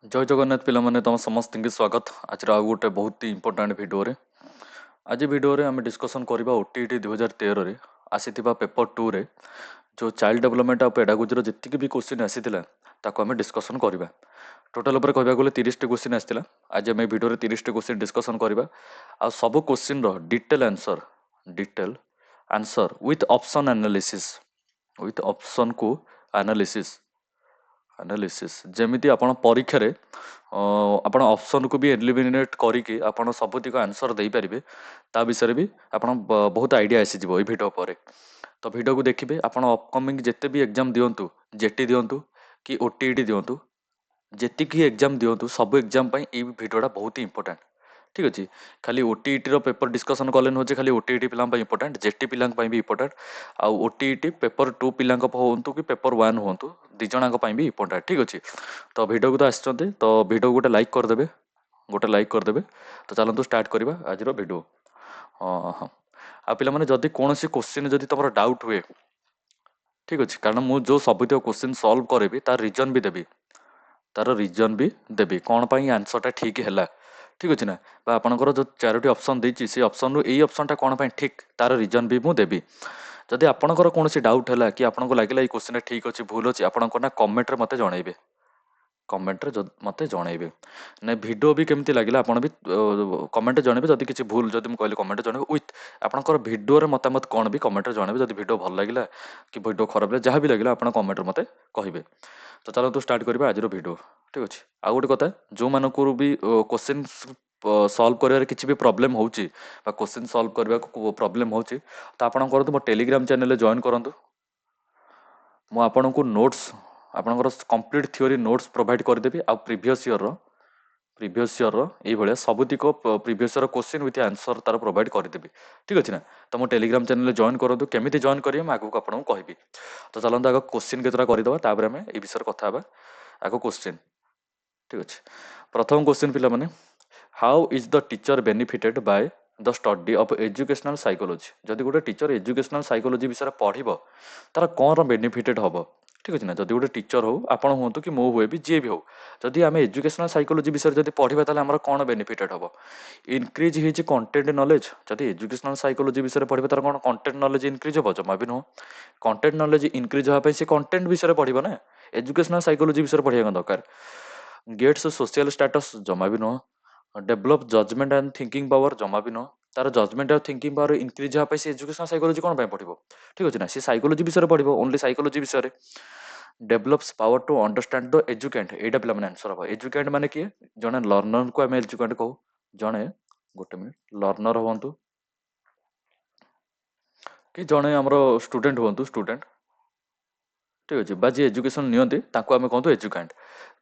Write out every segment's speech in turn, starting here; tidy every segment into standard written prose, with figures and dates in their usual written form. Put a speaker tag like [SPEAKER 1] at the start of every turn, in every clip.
[SPEAKER 1] जय जगन्नाथ पिलामाने तुम समस्त की स्वागत आज आउ गोटे बहुत ही इंपोर्टाट भिडियो आज भिडियो आम डिस्कसन करवा ओटीटी 2013 रे आसीथिबा पेपर 2 रे जो चाइल्ड डेवलपमेंट आ पेडागोजी जी भी क्वेश्चन आसीथिला ताको आम डिस्कसन करवा टोटाल उपर कहबा गले 30 टी क्वेश्चन आसीथिला आज आम भिडियो रे 30 टी क्वेश्चन डिस्कसन करवा आ सब क्वेश्चन रो डिटेल आंसर विथ ऑप्शन को एनालिसिस जमीती आपण परीक्षा रे आपण ऑप्शन को भी एलिमिनेट करिके आपण सबुतिक आंसर दे पारिबे ता विषय भी आपण बहुत आइडिया आसी जीवो ए वीडियो पर तो वीडियो को देखिबे आपण अपकमिंग जेते भी एग्जाम दियंतु जेटी दियंतु कि ओटीईटी दियंतु जेतिकी एग्जाम दियंतु सब एग्जाम पई ए वीडियोटा बहुत ही इंपोर्टेंट ठीक अच्छे खाली ओटीईटी रो पेपर डिस्कसन कले नुहे खाली ओटीईटी पिला इंपोर्टेंट जेटी पिला भी इंपोर्टेंट आउ ओटीईटी पेपर 2 पिला हूँ कि पेपर 1 हूँ दी जनाक भी इंपोर्टेंट ठीक अच्छे तो वीडियो को तो आसते तो वीडियो गोटे लाइक करदे तो चलतु स्टार्ट करवा आज वीडियो हाँ आ पे जदि कौन क्वेश्चन जदि तुम डाउट हुए ठीक अच्छे कारण मुझे जो सब क्वेश्चन सल्व करेबी तार रिजन भी देवी कौन आंसरटा ठीक है ठीक अच्छे ना आपंकर जो 4टी ऑप्शन देती से ऑप्शन रु यही ऑप्शनटा कौन ठीक तार रिजन भी मुझे देवी जदि आपंकर कौन डाउट है कि आपको लगे ये क्वेश्चन ठीक अच्छे भूल अच्छे आपंकर ना कमेंट रे मते जनइबे कमेंट रे मते जनइबे ना वीडियो भी केमती लगे आप भी कमेंट जनइबे जदि किसी भूल जदि मुझे कहली कमेंट जनइबे विथ आपंकर वीडियो रे मतामत कौन भी कमेंट रे जनइबे जदि वीडियो भल लगे कि वीडियो खराब लगे जहाँ भी लगे आप कमेंट रे मते कहिबे तो चलो स्टार्ट करवा आज वीडियो ठीक अच्छे आ गोटे कथा जो मानक भी क्वेश्चन सल्व कर किसी भी प्रोब्लेम होची क्वेश्चन सल्व करने को प्रोब्लेम होची तो आपन करतु मो टेलीग्राम चैनल जॉइन करंतु मु आपन को नोट्स आपनकर कंप्लीट थ्योरी नोट्स प्रोवाइड करदेबी आ प्रीवियस ईयर ये भाया सबुतिक previous year question with answer तार प्रोवाइड करदेबी ठीक अच्छे ना तो मो टेलीग्राम चैनल जॉइन करूँ केमी जॉइन करेंगे मैं आगे आपको कहबी तो चलते आगे क्वेश्चन केतटा करदे तापर आम ये विषय कथा आगे क्वेश्चन ठीक अच्छे प्रथम क्वेश्चन पिला माने how is the teacher benefited by the study of educational psychology जदि गोटे टीचर एजुकेशनल साइकोलॉजी विषय पढ़ तार कौन बेनिफिटेड हम ठीक अच्छे ना जदि गोटे टीचर हो आप हूँ कि मु हुए भी जी भी हो जदि आम एजुकेशनल साइकोलॉजी विषय जब पढ़ा ताले आमर कौन बेनिफिटेड हम इनक्रीज हिज कंटेंट नॉलेज जदि एजुकेशनल साइकोलॉजी विषय पढ़ा तार कौन कंटेंट नॉलेज इनक्रीज हम जमा भी नुह कंटेंट नॉलेज इनक्रीज हाँपाई से कंटेंट विषय पढ़ ना एजुकेशनल साइकोलॉजी विषय पढ़ा दरकार गेट्स सोशल स्टेटस जमा भी नुह develop judgement and thinking power जमा भी नुह तार जजमेंट और थिंकिंग पावर इनक्रीज हाँपाई से एजुकेशनल साइकोलॉजी कौन पढ़ो ठीक अच्छे ना सी साइकोलॉजी विषय पढ़ो ओनली साइकोलॉजी विषय develops power to understand the educand एटा पे आंसर हम एजुकेंट माने किए जड़े लर्नर को आम एजुकेंट कहू जड़े गोटे मिनिट लर्नर हूँ कि जड़े आमर स्टूडेंट हूँ स्टूडेंट ठीक अच्छे बा जी एजुकेशन नियंती आम कहतु एजुकेंट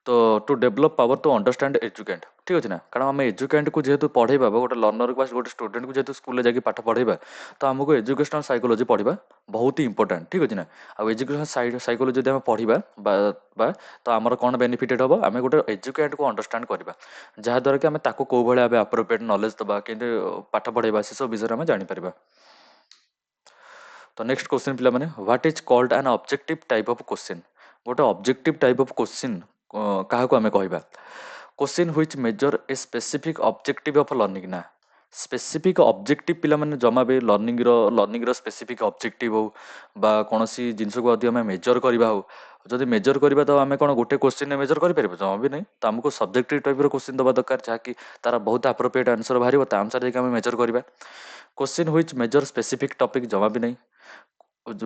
[SPEAKER 1] तो to develop power to understand educand ठीक अच्छे ना कारण आम एजुकेंट को जेहेतु पढ़ेबा गोटे लर्नर को गोटे स्टूडेंट को जेहेतु स्कूल जाकि पाठ पढ़ेबा तो आमको एजुकेशनल साइकोलॉजी पढ़ा बहुत ही इंपोर्टेंट ठीक अच्छे ना आ एजुकेशनल साइकोलॉजी जब पढ़ा तो आमर कौन बेनिफिटेड हम आम गोटे एजुकेंट को अंडरस्टैंड करवा जहाद्वारा कि आम ताको कौ भाया आप्रोप्रिएट नॉलेज दबा कि पाठ पढ़ेबा से सब विषय में जापर तो नेक्स्ट क्वेश्चन पिला माने what is called an objective type of question गोटे ऑब्जेक्टिव टाइप ऑफ क्वेश्चन क्या आम कहवा question which major a specific objective of learning ना स्पेसिफिक ऑब्जेक्टिव पिला माने जमा भी लर्निंग रो स्पेसिफिक ऑब्जेक्टिव हो बा कौन सी जिनस को आम मेजर करवा हो जदि मेजर करवा तो आम कौन गोटे क्वेश्चन मेजर करें जमा भी नहीं तो आमको सब्जेक्टिव टाइप क्वेश्चन दबा दरकार जहाँकि तार बहुत आप्रोप्रिएट आंसर बाहर अनुसार जाकर मेजर करवा question which major specific topic जमा भी नहीं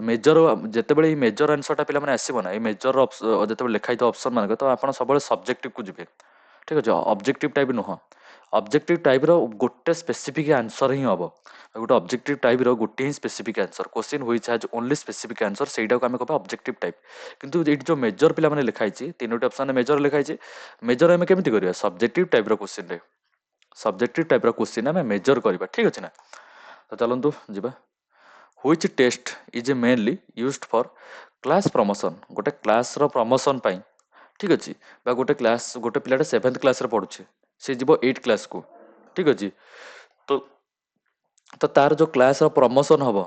[SPEAKER 1] मेजर जिते मेजर आंसरटा पे आसो ना मेजर जो लिखाई ऑप्शन मान तो आप सब सब्जेक्टिव को जी ठीक अच्छे ऑब्जेक्टिव टाइप नुह ऑब्जेक्टिव टाइप गोटे स्पेसिफिक आंसर ही हम गोटे ऑब्जेक्टिव टाइप गोटे ही specific answer question which has only specific answer से आम कह ऑब्जेक्टिव टाइप किंतु ये जो मेजर पे लिखाई 3टी ऑप्शन मेजर लिखाई मेजर आम केमी कर subjective type question subjective type question आम मेजर करवा ठीक अच्छे ना तो चलतु जी which test is mainly used for class promotion गोटे क्लास रो प्रमोशन पाई ठीक अच्छे गोटे क्लास गोटे पिलाटा 7th क्लास रे पढ़ुचे सी जीव 8th क्लास को ठीक अच्छे तो तार जो क्लास रो प्रमोशन हम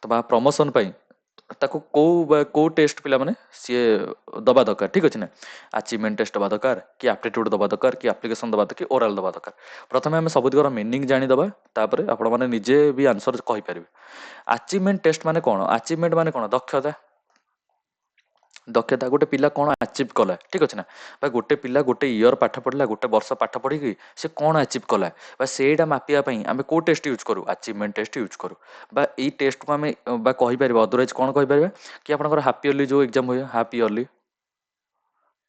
[SPEAKER 1] तो प्रमोशन पाई ତାକୁ କୋଉ ଟେଷ୍ଟ ପିଲାମାନେ ସିଏ ଦବା ଦରକାର, ଠିକ ଅଛି ନା। ଆଚିଭମେଣ୍ଟ ଟେଷ୍ଟ ଦବା ଦରକାର, କି ଆପ୍ଟିଟ୍ୟୁଡ ଦବା ଦରକାର, କି ଆପ୍ଲିକେସନ ଦବା ଦରକାର, କି ଓରାଲ ଦବା ଦରକାର। ପ୍ରଥମେ ଆମେ ସବୁତିକର ମିନିଂ ଜାଣିଦବା, ତାପରେ ଆପଣମାନେ ନିଜେ ବି ଆନ୍ସର କହିପାରିବେ। ଆଚିଭମେଣ୍ଟ ଟେଷ୍ଟ ମାନେ କ'ଣ? ଆଚିଭମେଣ୍ଟ ମାନେ କ'ଣ? ଦକ୍ଷତା। ଦକ୍ଷତା ଗୋଟେ ପିଲା କ'ଣ ଆଚିଭ୍ କଲା, ଠିକ ଅଛି ନା। ବା ଗୋଟେ ପିଲା ଗୋଟେ ଇୟର ପାଠ ପଢିଲା, ଗୋଟେ ବର୍ଷ ପାଠ ପଢିକି ସେ କ'ଣ ଆଚିଭ୍ କଲା, ବା ସେଇଟା ମାପିବା ପାଇଁ ଆମେ କୋଉ ଟେଷ୍ଟ ୟୁଜ୍ କରୁ? ଆଚିଭମେଣ୍ଟ ଟେଷ୍ଟ ୟୁଜ୍ କରୁ। ବା ଏଇ ଟେଷ୍ଟକୁ ଆମେ ବା କହିପାରିବା, ଅଦରୱାଇଜ କ'ଣ କହିପାରିବା, କି ଆପଣଙ୍କର ହାଫ୍ ଇୟରଲି ଯୋଉ ଏକ୍ଜାମ ହୁଏ, ହାଫ୍ ଇୟରଲି,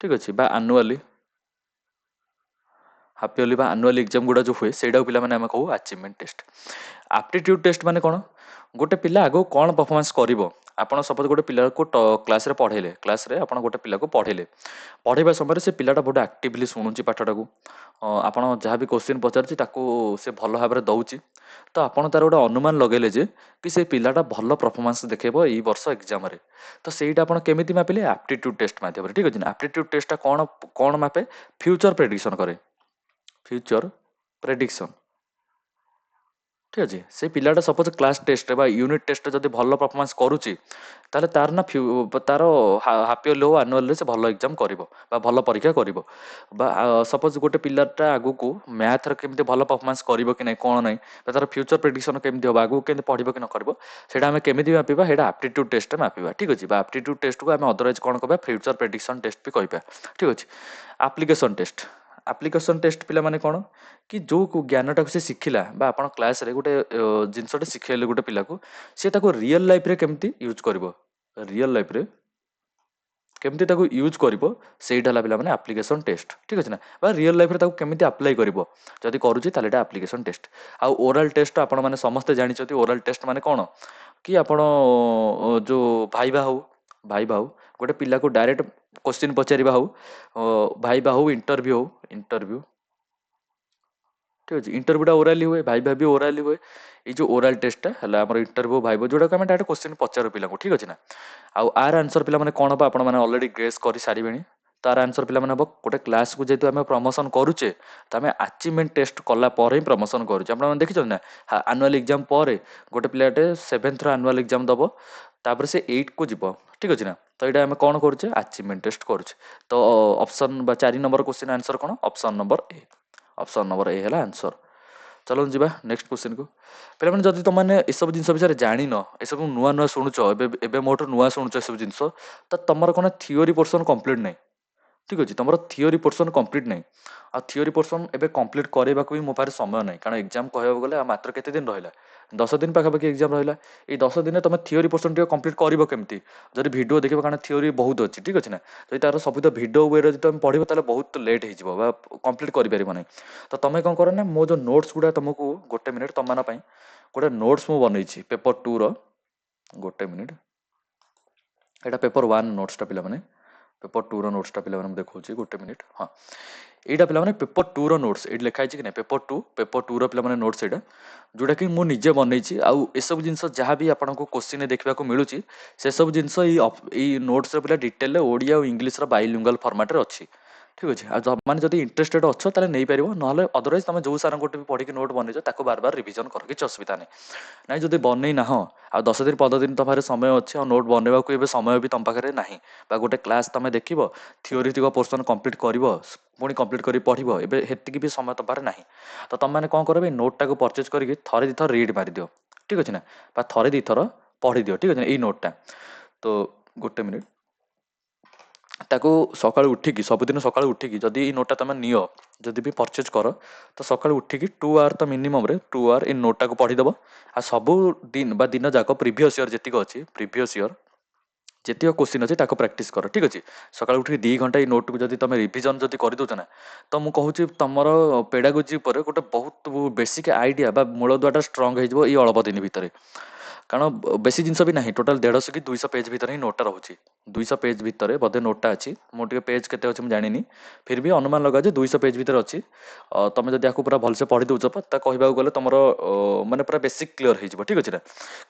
[SPEAKER 1] ଠିକ ଅଛି, ବା ଆନୁଆଲି, ହାଫ୍ ଇୟରଲି ବା ଆନୁଆଲି ଏକ୍ଜାମ ଗୁଡ଼ା ଯୋଉ ହୁଏ, ସେଇଟାକୁ ପିଲାମାନେ ଆମେ କହୁ ଆଚିଭମେଣ୍ଟ ଟେଷ୍ଟ। ଆପ୍ଟିଟ୍ୟୁଡ ଟେଷ୍ଟ ମାନେ କ'ଣ? ଗୋଟେ ପିଲା ଆଗକୁ କ'ଣ ପରଫର୍ମାନ୍ସ କରିବ। ଆପଣ ସପୋଜ ଗୋଟେ ପିଲାକୁ କ୍ଲାସରେ ପଢ଼େଇଲେ, କ୍ଲାସରେ ଆପଣ ଗୋଟେ ପିଲାକୁ ପଢ଼େଇଲେ, ପଢ଼େଇବା ସମୟରେ ସେ ପିଲାଟା ବହୁତ ଆକ୍ଟିଭଲି ଶୁଣୁଛି ପାଠଟାକୁ, ଆପଣ ଯାହା ବି କୋଶ୍ଚିନ୍ ପଚାରୁଛି ତାକୁ ସେ ଭଲ ଭାବରେ ଦେଉଛି, ତ ଆପଣ ତାର ଗୋଟେ ଅନୁମାନ ଲଗେଇଲେ ଯେ କି ସେ ପିଲାଟା ଭଲ ପରଫର୍ମାନ୍ସ ଦେଖେଇବ ଏଇ ବର୍ଷ ଏକ୍ଜାମରେ। ତ ସେଇଟା ଆପଣ କେମିତି ମାପିଲେ? ଆପ୍ଟିଟ୍ୟୁଡ ଟେଷ୍ଟ ମାଧ୍ୟମରେ, ଠିକ ଅଛି ନା। ଆପ୍ଟିଟ୍ୟୁଡ ଟେଷ୍ଟଟା କ'ଣ କ'ଣ ମାପେ? ଫ୍ୟୁଚର ପ୍ରେଡିକ୍ସନ କରେ। ଫ୍ୟୁଚର ପ୍ରେଡିକ୍ସନ, ଠିକ ଅଛି। ସେ ପିଲାଟା ସପୋଜ କ୍ଲାସ ଟେଷ୍ଟରେ ବା ୟୁନିଟ୍ ଟେଷ୍ଟରେ ଯଦି ଭଲ ପରଫର୍ମାନ୍ସ କରୁଛି, ତାହେଲେ ତାର ନା ତାର ହାପି ଇୟରଲି ହଉ ଆନୁଆଲରେ ସେ ଭଲ ଏକ୍ଜାମ କରିବ ବା ଭଲ ପରୀକ୍ଷା କରିବ। ବା ସପୋଜ ଗୋଟେ ପିଲାଟା ଆଗକୁ ମ୍ୟାଥରେ କେମିତି ଭଲ ପରଫର୍ମାନ୍ସ କରିବ କି ନାହିଁ, କ'ଣ ନାହିଁ, ବା ତାର ଫ୍ୟୁଚର ପ୍ରେଡିକ୍ସନ କେମିତି ହେବ, ଆଗକୁ କେମିତି ପଢ଼ିବ କି ନ କରିବ, ସେଇଟା ଆମେ କେମିତି ମାପିବା? ସେଇଟା ଆପ୍ଟିଟ୍ୟୁଡ ଟେଷ୍ଟରେ ମାପିବା, ଠିକ ଅଛି। ବା ଆପ୍ଟିଟ୍ୟୁଡ ଟେଷ୍ଟକୁ ଆମେ ଅଦରୱାଇଜ କ'ଣ କହିବା? ଫ୍ୟୁଚର ପ୍ରେଡିକ୍ସନ ଟେଷ୍ଟ ବି କହିବା, ଠିକ ଅଛି। Application test. ଆପ୍ଲିକେସନ ଟେଷ୍ଟ ପିଲାମାନେ କ'ଣ, କି ଯୋଉ ଜ୍ଞାନଟାକୁ ସେ ଶିଖିଲା, ବା ଆପଣ କ୍ଲାସରେ ଗୋଟେ ଜିନିଷଟେ ଶିଖେଇଲେ ଗୋଟେ ପିଲାକୁ, ସେ ତାକୁ ରିଅଲ ଲାଇଫରେ କେମିତି ୟୁଜ୍ କରିବ, ରିଅଲ ଲାଇଫରେ କେମିତି ତାକୁ ୟୁଜ୍ କରିବ, ସେଇଟା ହେଲା ପିଲାମାନେ ଆପ୍ଲିକେସନ ଟେଷ୍ଟ, ଠିକ ଅଛି ନା। ବା ରିଅଲ ଲାଇଫରେ ତାକୁ କେମିତି ଆପ୍ଲାଏ କରିବ, ଯଦି କରୁଛି ତାହେଲେ ଏଇଟା ଆପ୍ଲିକେସନ ଟେଷ୍ଟ। ଆଉ ଓରାଲ ଟେଷ୍ଟ ଆପଣମାନେ ସମସ୍ତେ ଜାଣିଛନ୍ତି। ଓରାଲ ଟେଷ୍ଟ ମାନେ କ'ଣ, କି ଆପଣ ଯୋଉ ଭାଇବା ହଉ, ଭାଇବା ହଉ, ଗୋଟେ ପିଲାକୁ ଡାଇରେକ୍ଟ କୋଶ୍ଚିନ୍ ପଚାରିବା ହଉ, ଭାଇବା ହଉ, ଇଣ୍ଟରଭ୍ୟୁ, ଠିକ ଅଛି। ଇଣ୍ଟରଭ୍ୟୁଟା ଓରାଲି ହୁଏ, ଭାଇବା ବି ଓରାଲି ହୁଏ। ଏଇ ଯୋଉ ଓରାଲ ଟେଷ୍ଟଟା ହେଲା ଆମର ଇଣ୍ଟରଭ୍ୟୁ, ଭାଇବା, ଯୋଉଟାକୁ ଆମେ ଡାଇରେକ୍ଟ କୋଶ୍ଚିନ୍ ପଚାରୁ ପିଲାଙ୍କୁ, ଠିକ ଅଛି ନା। ଆଉ ଆର ଆନ୍ସର ପିଲାମାନେ କ'ଣ ହବ, ଆପଣମାନେ ଅଲରେଡି ଗେସ୍ କରିସାରିବେଣି। ତାର ଆନ୍ସର ପିଲାମାନେ ହବ, ଗୋଟେ କ୍ଲାସକୁ ଯେହେତୁ ଆମେ ପ୍ରମୋସନ କରୁଛେ, ତ ଆମେ ଆଚିଭମେଣ୍ଟ ଟେଷ୍ଟ କଲା ପରେ ହିଁ ପ୍ରମୋସନ କରୁଛେ। ଆପଣମାନେ ଦେଖିଛନ୍ତି ନା, ଆନୁଆଲ ଏକ୍ଜାମ ପରେ ଗୋଟେ ପିଲାଟେ ସେଭେନ୍ଥର ଆନୁଆଲ ଏକ୍ଜାମ ଦବ, ତାପରେ ସେ 8କୁ ଯିବ, ଠିକ ଅଛି ନା। ତ ଏଇଟା ଆମେ କ'ଣ କରୁଛେ? ଆଚିଭମେଣ୍ଟ ଟେଷ୍ଟ କରୁଛେ। ତ ଅପସନ ବା 4 ନମ୍ବର କୋଶ୍ଚିନ୍ ଆନ୍ସର କ'ଣ? Option number A. Option number A ହେଲା ଆନ୍ସର। ଚାଲନ୍ତୁ ଯିବା ନେକ୍ସଟ କ୍ୱେଶ୍ଚିନକୁ। ପିଲାମାନେ, ଯଦି ତମମାନେ ଏସବୁ ଜିନିଷ ବିଷୟରେ ଜାଣିନ, ଏସବୁ ନୂଆ ନୂଆ ଶୁଣୁଛ, ଏବେ ଏବେ ମୋଠୁ ନୂଆ ଶୁଣୁଛ ଏସବୁ ଜିନିଷ, ତ ତମର କ'ଣ ଥିଓରି ପୋର୍ସନ କମ୍ପ୍ଲିଟ୍ ନାହିଁ, ଠିକ ଅଛି। ତମର ଥିଓରି ପୋର୍ସନ କମ୍ପ୍ଲିଟ୍ ନାହିଁ। ଆଉ ଥିଓରି ପୋର୍ସନ ଏବେ କମ୍ପ୍ଲିଟ୍ କରିବାକୁ ବି ମୋ ପାଖରେ ସମୟ ନାହିଁ, କାରଣ ଏକ୍ଜାମ କହିବାକୁ ଗଲେ ଆଉ ମାତ୍ର କେତେ ଦିନ ରହିଲା? 10 ଦିନ ପାଖାପାଖି ଏକ୍ଜାମ ରହିଲା। ଏଇ 10 ଦିନରେ ତମେ ଥିଓରି ପୋର୍ସନ ଟିକେ କମ୍ପ୍ଲିଟ୍ କରିବ କେମିତି? ଯଦି ଭିଡ଼ିଓ ଦେଖିବ, କାରଣ ଥିଓରି ବହୁତ ଅଛି, ଠିକ ଅଛି ନା। ଯଦି ତାର ସବୁ ତ ଭିଡ଼ିଓ ୱେରେ ଯଦି ତମେ ପଢ଼ିବ, ତାହେଲେ ବହୁତ ଲେଟ୍ ହେଇଯିବ ବା କମ୍ପ୍ଲିଟ୍ କରିପାରିବ ନାହିଁ। ତ ତମେ କ'ଣ କର ନା, ମୋ ଯୋଉ ନୋଟ୍ସ ଗୁଡ଼ା ତମକୁ, ଗୋଟେ ମିନିଟ୍ ତମମାନଙ୍କ ପାଇଁ ଗୋଟେ ନୋଟ୍ସ ମୁଁ ବନେଇଛି ପେପର 2ର, ଗୋଟେ ମିନିଟ୍। ଏଇଟା ପେପର 1 ନୋଟ୍ସଟା ପିଲାମାନେ, ପେପର 2ର ନୋଟ୍ସଟା ପିଲାମାନେ ମୁଁ ଦେଖାଉଛି, ଗୋଟେ ମିନିଟ୍। ହଁ, ଏଇଟା ପିଲାମାନେ ପେପର 2ର ନୋଟ୍ସ, ଏଇଠି ଲେଖା ହେଇଛି କି ନାହିଁ, ପେପର 2ର ପିଲାମାନେ ନୋଟ୍ସ ଏଇଟା, ଯୋଉଟାକି ମୁଁ ନିଜେ ବନେଇଛି। ଆଉ ଏସବୁ ଜିନିଷ ଯାହା ବି ଆପଣଙ୍କୁ କୋଶ୍ଚିନ୍ରେ ଦେଖିବାକୁ ମିଳୁଛି, ସେସବୁ ଜିନିଷ ଏଇ ନୋଟ୍ସର ପିଲା ଡିଟେଲରେ ଓଡ଼ିଆ ଆଉ ଇଂଲିଶର ବାଇଲିଙ୍ଗୁଆଲ ଫର୍ମାଟରେ ଅଛି, ଠିକ ଅଛି। ଆଉ ମାନେ ଯଦି ଇଣ୍ଟରେଷ୍ଟେଡ୍ ଅଛ, ତାହେଲେ ନେଇପାରିବ, ନହେଲେ ଅଦରୱାଇଜ ତମେ ଯୋଉ ସାରଙ୍କ ବି ପଢ଼ିକି ନୋଟ୍ ବନେଇଛ, ତାକୁ ବାର ବାର ରିଭିଜନ କର, କିଛି ଅସୁବିଧା ନାହିଁ। ନାଇଁ ଯଦି ବନେଇ ନାହଁ, ଆଉ 10 ଦିନ 15 ଦିନ ତମ ପାଖରେ ସମୟ ଅଛି, ଆଉ ନୋଟ୍ ବନେଇବାକୁ ଏବେ ସମୟ ବି ତମ ପାଖରେ ନାହିଁ, ବା ଗୋଟେ କ୍ଲାସ୍ ତମେ ଦେଖିବ, ଥିଓରିଟିକ ପୋର୍ସନ କମ୍ପ୍ଲିଟ୍ କରିବ, ପୁଣି କମ୍ପ୍ଲିଟ୍ କରି ପଢ଼ିବ, ଏବେ ହେତିକି ବି ସମୟ ତମ ପାଖରେ ନାହିଁ। ତ ତମମାନେ କ'ଣ କରିବ? ଏଇ ନୋଟ୍ଟାକୁ ପରଚେଜ୍ କରିକି ଥରେ ଦୁଇଥର ରିଡ୍ ମାରିଦିଅ, ଠିକ ଅଛି ନା। ବା ଥରେ ଦୁଇଥର ପଢ଼ିଦିଅ, ଠିକ ଅଛି ନା, ଏଇ ନୋଟ୍ଟା। ତ ଗୋଟେ ମିନିଟ୍, ତାକୁ ସକାଳୁ ଉଠିକି, ସବୁଦିନ ସକାଳୁ ଉଠିକି ଯଦି ଏଇ ନୋଟ୍ଟା ତମେ ନିଅ, ଯଦି ବି ପରଚେଜ୍ କର, ତ ସକାଳୁ ଉଠିକି 2 ଆୱାର ତ ମିନିମମ୍ରେ 2 ଆୱାର ଏଇ ନୋଟ୍ଟାକୁ ପଢ଼ିଦେବ। ଆଉ ସବୁ ଦିନ ବା ଦିନ ଯାକ ପ୍ରିଭିୟସ୍ ଇୟର ଯେତିକି ଅଛି, ପ୍ରିଭିୟସ୍ ଇୟର ଯେତିକ କୋଶ୍ଚିନ୍ ଅଛି, ତାକୁ ପ୍ରାକ୍ଟିସ୍ କର, ଠିକ ଅଛି। ସକାଳୁ ଉଠିକି 2 ଘଣ୍ଟା ଏଇ ନୋଟ୍କୁ ଯଦି ତମେ ରିଭିଜନ ଯଦି କରିଦେଉଛ ନା, ତ ମୁଁ କହୁଛି ତମର ପେଡାଗୋଜି ଉପରେ ଗୋଟେ ବହୁତ ବେସିକ୍ ଆଇଡ଼ିଆ ବା ମୂଳଦୁଆଟା ଷ୍ଟ୍ରଙ୍ଗ ହେଇଯିବ ଏଇ ଅଳ୍ପ ଦିନ ଭିତରେ। କାରଣ ବେଶୀ ଜିନିଷ ବି ନାହିଁ, ଟୋଟାଲ 150 କି 200 ପେଜ୍ ଭିତରେ ହିଁ ନୋଟ୍ଟା ରହୁଛି। 200 ପେଜ୍ ଭିତରେ ବୋଧେ ନୋଟ୍ଟା ଅଛି, ମୁଁ ଟିକେ ପେଜ୍ କେତେ ଅଛି ମୁଁ ଜାଣିନି, ଫିର୍ ବି ଅନୁମାନ ଲଗା ଯେ 200 ପେଜ୍ ଭିତରେ ଅଛି। ତମେ ଯଦି ଆକୁ ପୁରା ଭଲସେ ପଢ଼ି ଦେଉଛ, ତା କହିବାକୁ ଗଲେ ତମର ମାନେ ପୁରା ବେସିକ୍ କ୍ଲିୟର ହେଇଯିବ, ଠିକ ଅଛି ନା।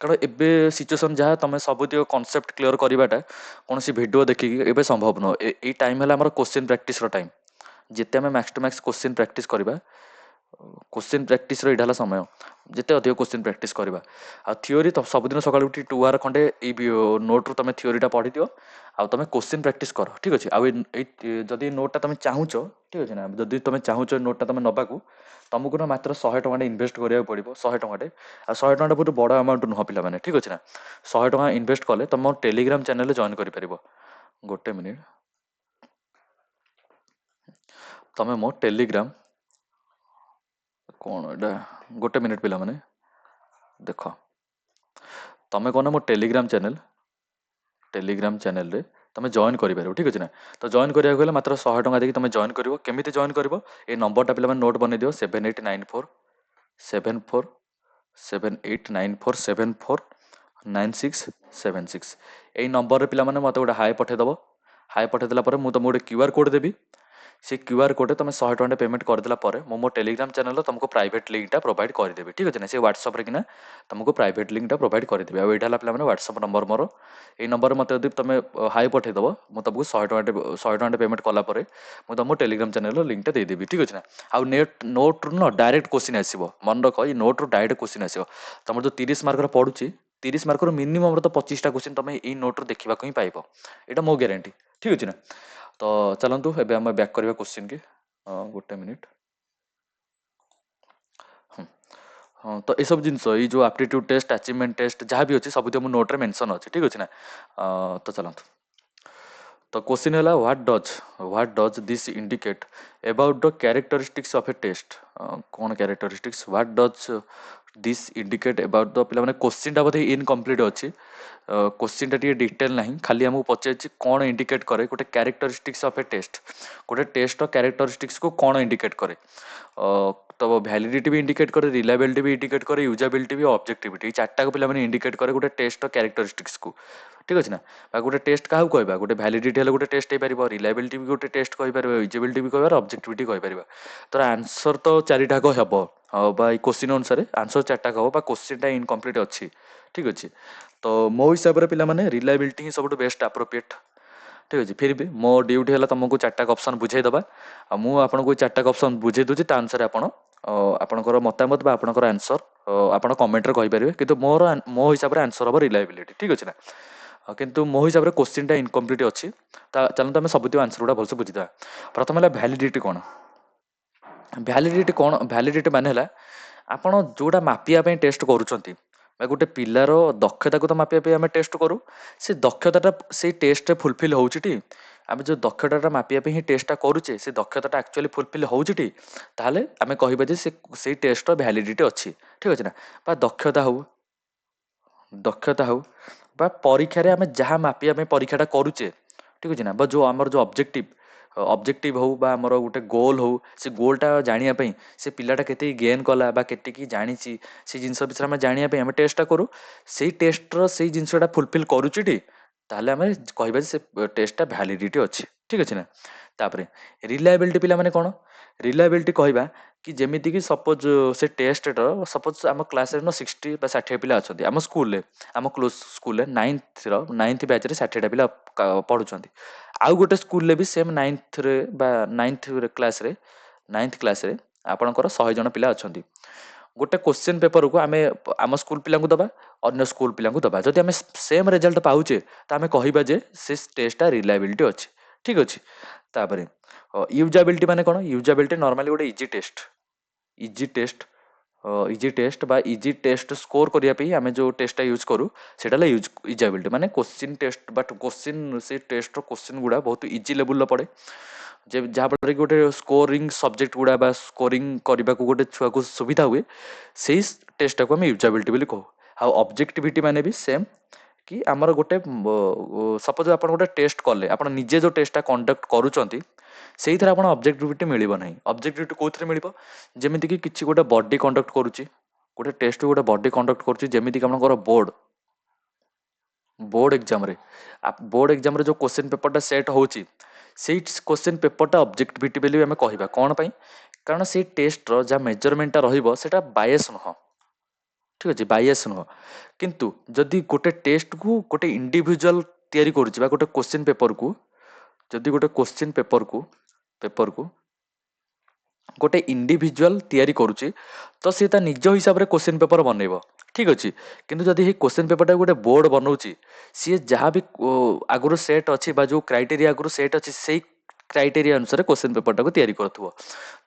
[SPEAKER 1] କାରଣ ଏବେ ସିଚୁଏସନ୍ ଯାହା, ତମେ ସବୁତିକ କନସେପ୍ଟ କ୍ଲିୟର କରିବାଟା କୌଣସି ଭିଡ଼ିଓ ଦେଖିକି ଏବେ ସମ୍ଭବ ନୁହଁ। ଏଇ ଟାଇମ୍ ହେଲା ଆମର କୋଶ୍ଚିନ୍ ପ୍ରାକ୍ଟିସ୍ର ଟାଇମ୍। ଯେତେ ଆମେ max to Max question practice କରିବା, क्वेश्चन प्रैक्टिस रहा समय जिते अधिक क्वेश्चन प्रैक्टिस करवा आ थियोरी तो सबुदिन सकाल उठी 2 आवर खंडे नोट रू तुम थियोरीटा पढ़ी दियो आ तुम क्वेश्चन प्रैक्टिस कर ठीक अच्छे आदि नोटा तुम चाहूच ठीक अच्छे ना जदि तुम चाहूच नोटा तुम नबाकू तुमको ना मात्र 100 टଙ୍କା इनभेस्ट करा पड़ो 100 टଙ୍କା आ 100 टଙ୍କା बहुत बड़ अमाउंट नुह पिला माने ठीक अच्छे ना 100 टଙ୍କା इनभेस्ट कले तुम टेलीग्राम चैनल जॉइन कर गोटे मिनिट तुम मो टेलीग्राम कौन एटा गोटे मिनिट पिला माने देख तुम कौन मो टेलीग्राम चैनल रे तुम जॉइन कर ठीक अच्छे ना तो जॉइन करा मात्र 100 टଙ୍କା देकी तुम जॉइन कर केमी जॉइन कर ये नंबर टा पे नोट बन दियो 7894 यही नंबर पे मत गोटे हाई पठेदब हाई पठेदेला मुझे तुमको गोटे क्यूआर कोड देवी से क्यूआर कोड तुम 100 टଙ୍କା पेमेंट करदेला मो टेलीग्राम चैनल तुमको प्राइवेट लिंकटा प्रोवाइड करदेवी ठीक अच्छे ना से व्हाट्सअप रे तुमको प्राइवेट लिंकटा प्रोवाइड करदेवी आईटा पे व्हाट्सअप नंबर मोर ये नंबर मत यदि तुम हाई पठेदब मुझे तुमको 100 टଙ୍କା पेमेंट कलापर मुझे तुम टेलीग्राम चैनल लिंकटा देदेवी ठीक अच्छे ना आउ नोट रू ना डायरेक्ट क्वेश्चन आसो मन रख ये नोट रू डायरेक्ट क्वेश्चन आसो तुम जो 30 मार्क पड़ुची 30 मार्क मिनिमम तो 25टा क्वेश्चन तुम ये नोट रू देखा ही पाइब यहाँ मो ग्यारंटी ठीक अच्छे ना तो चलतु एबे हम बैक करवा क्वेश्चन के गोटे मिनिट हाँ तो ये सब जिनस ये जो एप्टीट्यूड टेस्ट अचीवमेंट टेस्ट जहाँ भी अच्छे सब नोट रे मेंशन अच्छे ठीक अच्छे ना तो चलतु तो क्वेश्चन है what does this indicate about the characteristics of a test कौन characteristics what does this indicate about the पे क्वेश्चन टा बोधे इनकम्प्लीट अच्छी क्वेश्चन टा डिटेल ना खाली आमको पचार कौन इंडिकेट करे गोटे कैरेक्टरिस्टिक्स ऑफ ए टेस्ट गोटे टेस्ट कैरेक्टरिस्टिक्स को कौन इंडिकेट करे तो वैलिडिटी भी इंडिकेट करे रिलायबिलिटी भी इंडिकेट करे यूजेबिलिटी भी ऑब्जेक्टिविटी चार्टा को पे इंडिकेट करे गोटे टेस्ट कैरेक्टरिस्टिक्स को ठीक अच्छे ना गोटे टेस्ट क्या कहवा गोटे वैलिडिटी है गोटे टेस्ट हो रिलायबिलिटी भी गोटे टेस्ट कहीपर यूजेबिलिटी भी कह ऑब्जेक्टिविटी कहीपर तो आंसर तो चारिटाक हम क्वेश्चन अनुसार आंसर चार्टाक हम क्वेश्चन टा इनकम्प्लीट अच्छी ठीक अच्छे तो मो हिसाब से पे रिलायबिलिटी ही सब बेस्ट अप्रोप्रिएट ठीक अच्छे फिर भी मो ड्यूटी है तुमको चार्टा ऑप्शन बुझेदबा आ मु आपको चार्टा ऑप्शन बुझे दूसरी अनुसार आपणकर मतामत आपणकर आंसर आप कमेंट कहींपारे कि मोर मो हिसाब से आंसर हम रिलायबिलिटी ठीक अच्छे ना किंतु मो हिसाब से क्वेश्चन टा इनकम्प्लीट अच्छी चलते आम सब आंसर गुड़ा भलसे बुझीदा प्रथम है वैलिडिटी कौन वैलिडिटी माने ଆପଣ जोड़ा मापिया टेस्ट करुँच गोटे पिलार दक्षता को तो मापिया आम टेस्ट करूँ से दक्षता से टेस्ट फुलफिल होती आम जो दक्षता मापिया ही टेस्टा करुचे से दक्षता एक्चुअली फुलफिल होती ताहले आम कह से टेस्ट वैलिडिटी अच्छी ठीक अच्छे ना दक्षता हो दक्षता हो परीक्षा आम जहाँ मापिया परीक्षाटा करुचे ठीक अच्छे ना जो आमर जो ऑब्जेक्टिव हो बा आमर गोटे गोल हो से गोलटा जानापी से पिलाटा केते गेन कला केतिकी जानी से जिनस विषय में जानापी आम टेस्टा करूँ से टेस्टर से जिनसा फुलफिल करुच्ची ताहले आम कह से टेस्टा वैलिडिटी अच्छी ठीक अच्छे ना तापर रिलायबिलिटी पिला माने कौन रिलायबिलिटी कहवा कि जमीती कि सपोज से टेस्ट सपोज आम क्लास 60 बा 60 पिला अच्छा आम स्कूल आम क्लोज स्कूल नाइन्थ बैच 60टा पिला पढ़ुंट आउ गोटे स्कूल भी सेम नाइन्थ क्लास आपणकर 100 जन पिला अच्छा गोटे क्वेश्चन पेपर को आम आम स्कूल पिला दबा अन्य स्कूल पिला दबा जदि आम सेम रिजल्ट पाउचे तो आम कहवा से टेस्टा रिलायबिलिटी अच्छी ठीक अच्छे तापर यूजाबिलिटी माने कौन यूजाबिलिटी नॉर्मली गोटे इजी टेस्ट बा इजी टेस्ट स्कोर करने आम जो टेस्ट यूज करूँ से यूजाबिलिटी माने क्वेश्चन टेस्ट बट क्वेश्चन से टेस्ट क्वेश्चन गुड़ा बहुत इजी लेवल पड़े जहाँफल कि गोटे स्कोरिंग सब्जेक्ट गुड़ा बा स्कोरिंग करने को गोटे छुआ को सुविधा हुए से टेस्ट को आम यूजाबिलिटी बोली कहू आ ऑब्जेक्टिविटी माने भी सेम कि आमर गोटे सपोज आप गोटे टेस्ट कले आप निजे जो टेस्टा कंडक्ट करुँच से आप ऑब्जेक्टिविटी मिलना ना ऑब्जेक्टिविटी कौन मिल जमीती कि किसी गोटे बॉडी कंडक्ट करुच्ची गोटे टेस्ट गोटे बॉडी कंडक्ट करुच्ची जमीती कि आपंकर बोर्ड एग्जाम जो क्वेश्चन पेपर सेट होची से क्वेश्चन पेपर ऑब्जेक्टिविटी बोली आम कहवा कौन पाई कारण से टेस्टर जहाँ मेजरमेंटा रहा बायस नुह ठीक अच्छे बायस नुह किंतु जदि गोटे टेस्ट को गोटे इंडिविजुअल तैयारी करुच्ची गोटे क्वेश्चन पेपर को जदि गोटे क्वेश्चन पेपर को गोटे इंडिविजुअल तैयारी करुच्ची तो सी ता निज हिसाब से क्वेश्चन पेपर बनइब ठीक अच्छे किंतु जदि क्वेश्चन पेपर गोटे बोर्ड बनाऊँगी सी जहाँ भी आगुरी सेट अच्छी जो क्राइटेरिया आगुरी सेट अच्छी से क्राइटेरिया अनुसार क्वेश्चन पेपर टाक तैयारी करूँ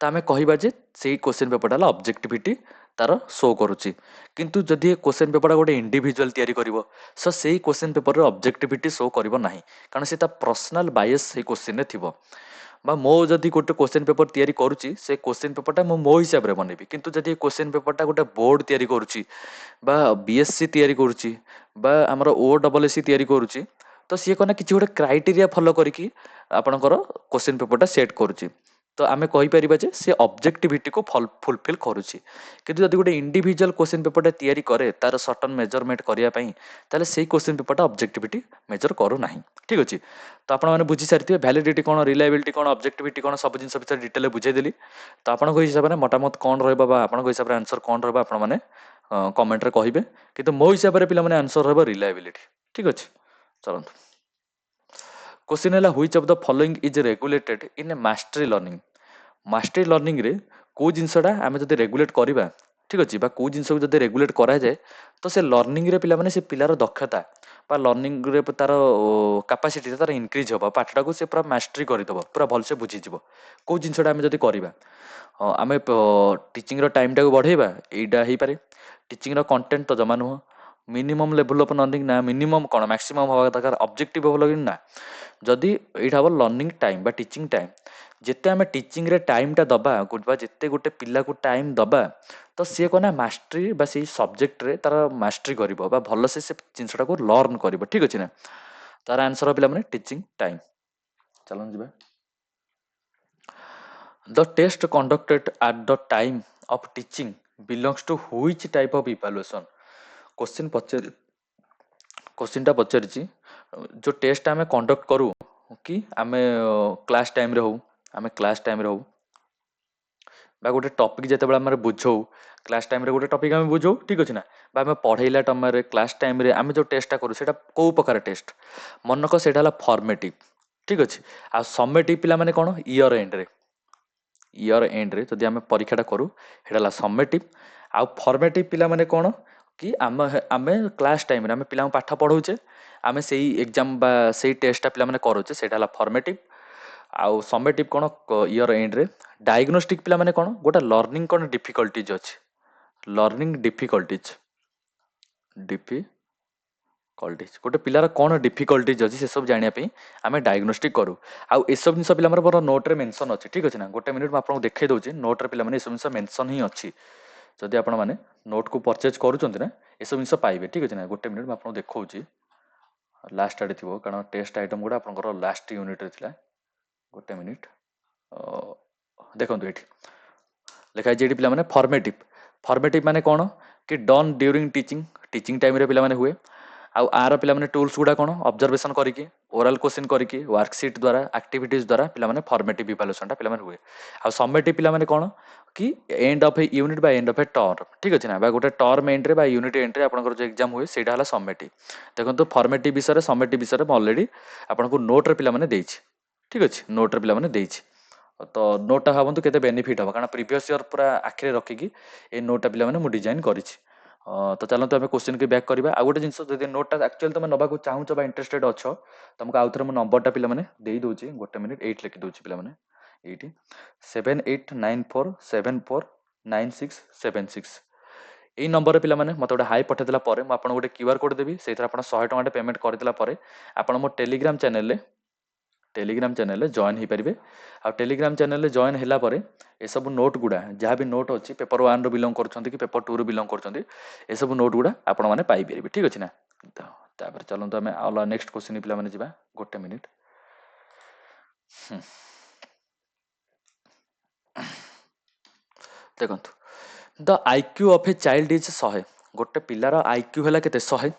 [SPEAKER 1] तो आम कह से क्वेश्चन पेपर ऑब्जेक्टिविटी तार शो करुच्ची किंतु जदि क्वेश्चन पेपर गोटे इंडिविजुअल तैयारी करिवो सो से क्वेश्चन पेपर ऑब्जेक्टिविटी शो करिवो नाही कारण से पर्सनल बायस से क्वेश्चन थिबो बा मो जदि गोटे क्वेश्चन पेपर तैयारी करुच्ची से क्वेश्चन पेपरटा मो हिसाब से बनैबी किंतु जदि क्वेश्चन पेपरटा गोटे बोर्ड तैयारी करुच्ची बा बीएससी तैयारी करुच्ची बा आमर ओ डबल एससी तैयारी करुच्ची तो सी कना किसी गोटे क्राइटेरिया फॉलो करके आपणकर क्वेश्चन पेपरटा सेट करुच्ची तो आम कहीपर जे सी ऑब्जेक्टिविटी को फुलफिल करुच्ची किंतु जब गोटे इंडिविजुअल क्वेश्चन पेपरटा तैयारी करे तार सर्टन मेजरमेंट करने ताले से क्वेश्चन पेपरटा ऑब्जेक्टिविटी मेजर करू ना ठीक अच्छे तो आपने बुझी सारी वैलिडिटी कौन रिलायबिलिटी कौन ऑब्जेक्टिविटी कौन सब जिन विषय डिटेल बुझेदेली तो आपको हिसाब से मतामत कौन रहा हिसाब से आंसर कौन रहा कमेंट रे कहिबे किंतु मो हिसाब से पिला आंसर रहा रिलायबिलिटी ठीक अच्छे चलते क्वेश्चन है which of the following is regulated in A mastery learning रे को जिनसटा आम जब रेगुलेट करवा ठीक अच्छे कौ जिन को जब रेगुलेट कराए तो से लर्निंग रे पिला से पिलार दक्षता बा लर्निंग रे तार कैपेसिटी तार इनक्रीज हम पाठटा को से पूरा मास्टरी करदेव पूरा भलसे बुझीज कौ जिनसटा आम जब करवा आम टीचिंग टाइम टाक बढ़ेगा यहीटा हो पारे टीचिंग कंटेंट तो जमा नुह मिनिमम लेवल ऑफ लर्निंग ना मिनिमम कौन मैक्सिमम हवा दरकार ऑब्जेक्टिव ऑफ लर्निंग ना जदि यहाँ हम लर्निंग टाइम बा टीचिंग टाइम जिते आम टीचिंग रे टाइम टा दबा जिते गोटे पिला को टाइम दबा तो सी कौन मास्टरी बा से सब्जेक्ट रे तार मास्टरी कर भल से जिनसा को लर्न कर ठीक अच्छे ना तार आंसर पे टीचिंग टाइम चलन जी the test conducted at the time of teaching belongs to which type of evaluation question टा पचारि जो टेस्ट आम कंडक्ट करूँ कि आम क्लास टाइम रे हो आम क्लास टाइम रे हो बा गोटे टपिक जिते आम बुझौ क्लास टाइम रे गोटे टपिक आम बुझौ ठीक अच्छे ना बा आम पढ़ेला टाइम क्लास टाइम रे आम जो टेस्टा करूँ से कौ प्रकार टेस्ट मनक से फॉर्मेटिव ठीक अच्छे आ समेटिव पिला माने कौन ईयर एंड रे जदि आम परीक्षाटा करूँ सेटा समेटिव आउ फॉर्मेटिव पिला माने कौन कि आम आम क्लास टाइम आम पिला पाठ पढ़ाऊे आम से एग्जाम बा से टेस्टा पिला माने करूचे सेटा फॉर्मेटिव आउ समेटिव कौन ईयर एंड रे डायग्नोस्टिक पिला माने कौन गोटे लर्निंग कौन डिफिकल्टीज अच्छे लर्निंग डिफिकल्टीज गोटे पिलार कौन डिफिकल्टीज अच्छी से सब जानापी आम डायग्नोस्टिक करूँ आउ सब जिन पिला मोर नोट्रे मेंशन अच्छे ठीक अच्छे ना गोटे मिनिट मुझे देखा दूसरी नोट्रे पिला सब जिन मेंशन ही अच्छी जदि आप नोट को परचेज करूँ ना ये सब जिन पाइबे ठीक अच्छे ना गोटे मिनिट मुझे देखा लास्ट आड़े थी कारण टेस्ट आइटम गुड़ा आप लास्ट यूनिट रे थिला गोटे मिनिट देखो ये लिखाई ये पिला फॉर्मेटिव माने कौन कि डन ड्यूरिंग टीचिंग टाइम रे पिला माने हुए आउ आर पिला माने टूल्स गुड़ा कौन ऑब्जर्वेशन करके ओरल क्वेश्चन करके वर्कशीट द्वारा एक्टिविटीज द्वारा पिला माने फॉर्मेटिव इवैल्यूएशन पिला माने हुए आउ समेटिव पिला माने कौन कि एंड ऑफ ए यूनिट बा एंड ऑफ ए टर्म ठीक अच्छे ना गोटे टर्म एंड रे बा यूनिट एंड रे आपनकर जो एग्जाम हुए सेटा हला समेटिव देखो फॉर्मेटिव विषय समेटिव विषय ऑलरेडी आपको नोट रे पिला माने देछि ठीक अच्छे नोट रे पिला माने देछि तो नोटा भावतु केते बेनिफिट हम कारण प्रीवियस ईयर पूरा आखिरी रखिकी ए नोटा पिला माने मु डिजाइन करिछि तो चलते आम क्वेश्चन की बैक करवा आ गोटे जिन नोटा एक्चुअली तुम नवा चाहूच इंटरेस्टेड अच्छ तुमको आउ थे नंबरटा पे दे दूसरी गोटे मिनिट 8 लिखिदे पे ये 7894749676 यही नंबर पे मत गोटे हाई पठेदेला मुझे गोटे क्यूआर कोड देवी से 100 टଙ୍କା पेमेंट करदेला आप मो टेलीग्राम चैनल जॉइन हो पारे आ टेलीग्राम चैनल जॉइन है ये सब नोट गुड़ा जहाँ भी नोट अच्छी पेपर 1 रू बिलोंग कर पेपर 2 रू बिलोंग कर सब नोट गुड़ा आपण मैंने पाइपर ठीक अच्छे ना तापर चलते आम नेक्स्ट क्वेश्चन पे जा गोटे मिनिट देखो the IQ of a child is 100 गोटे पिलार आईक्यू है के 100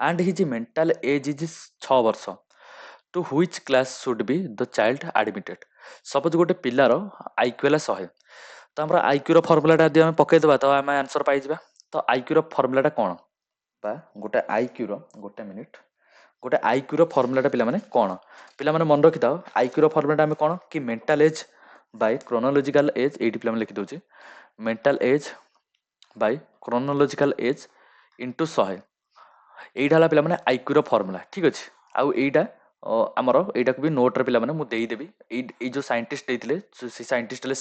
[SPEAKER 1] and his mental age is 6 वर्ष to which class should be the child admitted suppose गोटे पिलार आईक्यू है 100 तो आम आईक्यूर फर्मुलाटा यदि आम पकईदे तो आम आंसर पाइबा तो आईक्यूर फर्मुलाटा कौन बा गोटे आईक्यूर गोटे मिनिट गोटे आईक्यूर फर्मुलाटा पिला माने कौन पिला माने मन रखि था आईक्यूर फर्मुलाटा आम कौन कि mental age by chronological age एटी पे लिखि दउछि mental age by chronological age into 100 एटा हला पिला माने आईक्यू रो फार्मूला ठीक अछि आउ एटा आमर एटा को भी नोट रे पिला माने मु देई देबी ए जो साइंटिस्ट देथिले से साइंटिस्ट ले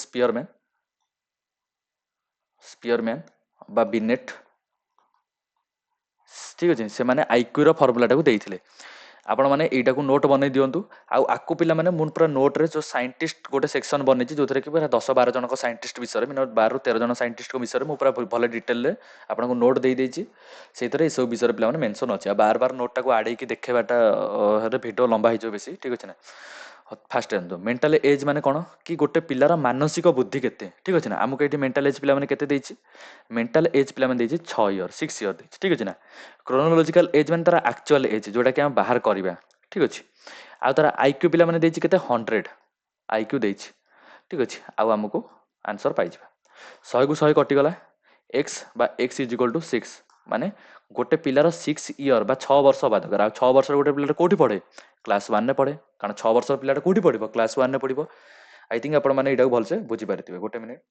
[SPEAKER 1] स्पियरमैन बा बिनेट ठीक अच्छे से मैंने आईक्यू फर्मुला टाक देते आपण मैंने यहाँ नोट बनई दिंतु आकु पिला माने मुन पूरा नोट रे जो साइंटिस्ट गोटे सेक्शन बनी जो कि पूरा 10-12 जन साइंटिस्ट विषय में 12-13 जन साइंटिस्ट विषय में पूरा भल डिटेल आपको नोट दे देछि से सब विषय पे मेंशन अच्छे बार बार नोट टाक आड़े देखेबाटा भिडियो लंबा हो बेसी ठीक अच्छे ना फास्ट जानतु मेंटल एज माने कौन कि गोटे पिलार मानसिक बुद्धि केते ठीक अच्छे ना आमको ये मेंटल एज पिला माने केते देछि मेंटल एज पिला माने देछि 6 इयर 6 इयर देछि ठीक अच्छे ना क्रोनोलॉजिकल एज माने तार एक्चुअल एज जोटा कि हम बाहर करबा ठीक अच्छे आ तार आईक्यू पिला माने देछि केते 100 आईक्यू देछि ठीक अच्छे आ हमको आंसर पाइ जिबा 100 को 100 कटि गला x बा x इज इक्वल टू 6 माने गोटे पिलार 6 इयर बा 6 वर्ष बाद आ 6 वर्ष गोटे पिला कोठी पढ़े क्लास 1 ने पढ़े कारण 6 वर्ष पिलाटा कोठी पढ़िबो क्लास 1 ने पढ़िबो आई थिंक आपण माने एटा भलसे बुझी पारथिबे गोटे मिनिट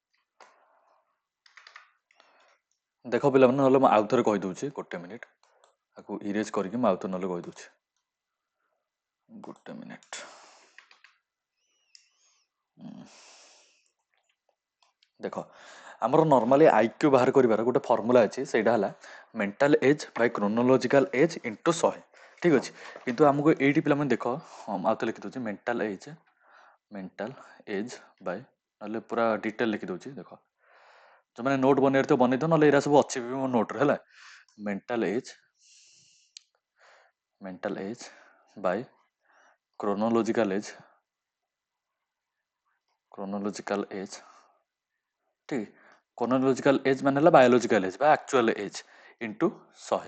[SPEAKER 1] देखो पिला माने नले म आउ थरे कहि दउछि गोटे मिनिट आकु इरेज करके म आउ थरे नले कहि दउछि गोटे मिनिट देख आमर नॉर्मली आईक्यू बाहर करिवार गोटे फार्मूला अछि सेटा हला mental age by chronological age into 100 ठीक अछि किंतु हमको एटी पिला माने देखो हम आउ लिखि दउछि मेंटल एज बाय नले पूरा डिटेल लिखि दउछि देखो जो मैंने नोट बने तो बने तो नले एरा सब अच्छे भी मो नोट रे हला mental age by chronological as ठीक क्रोनोलॉजिकल एज माने बायोलॉजिकल एज बा एक्चुअल एज इंटू 100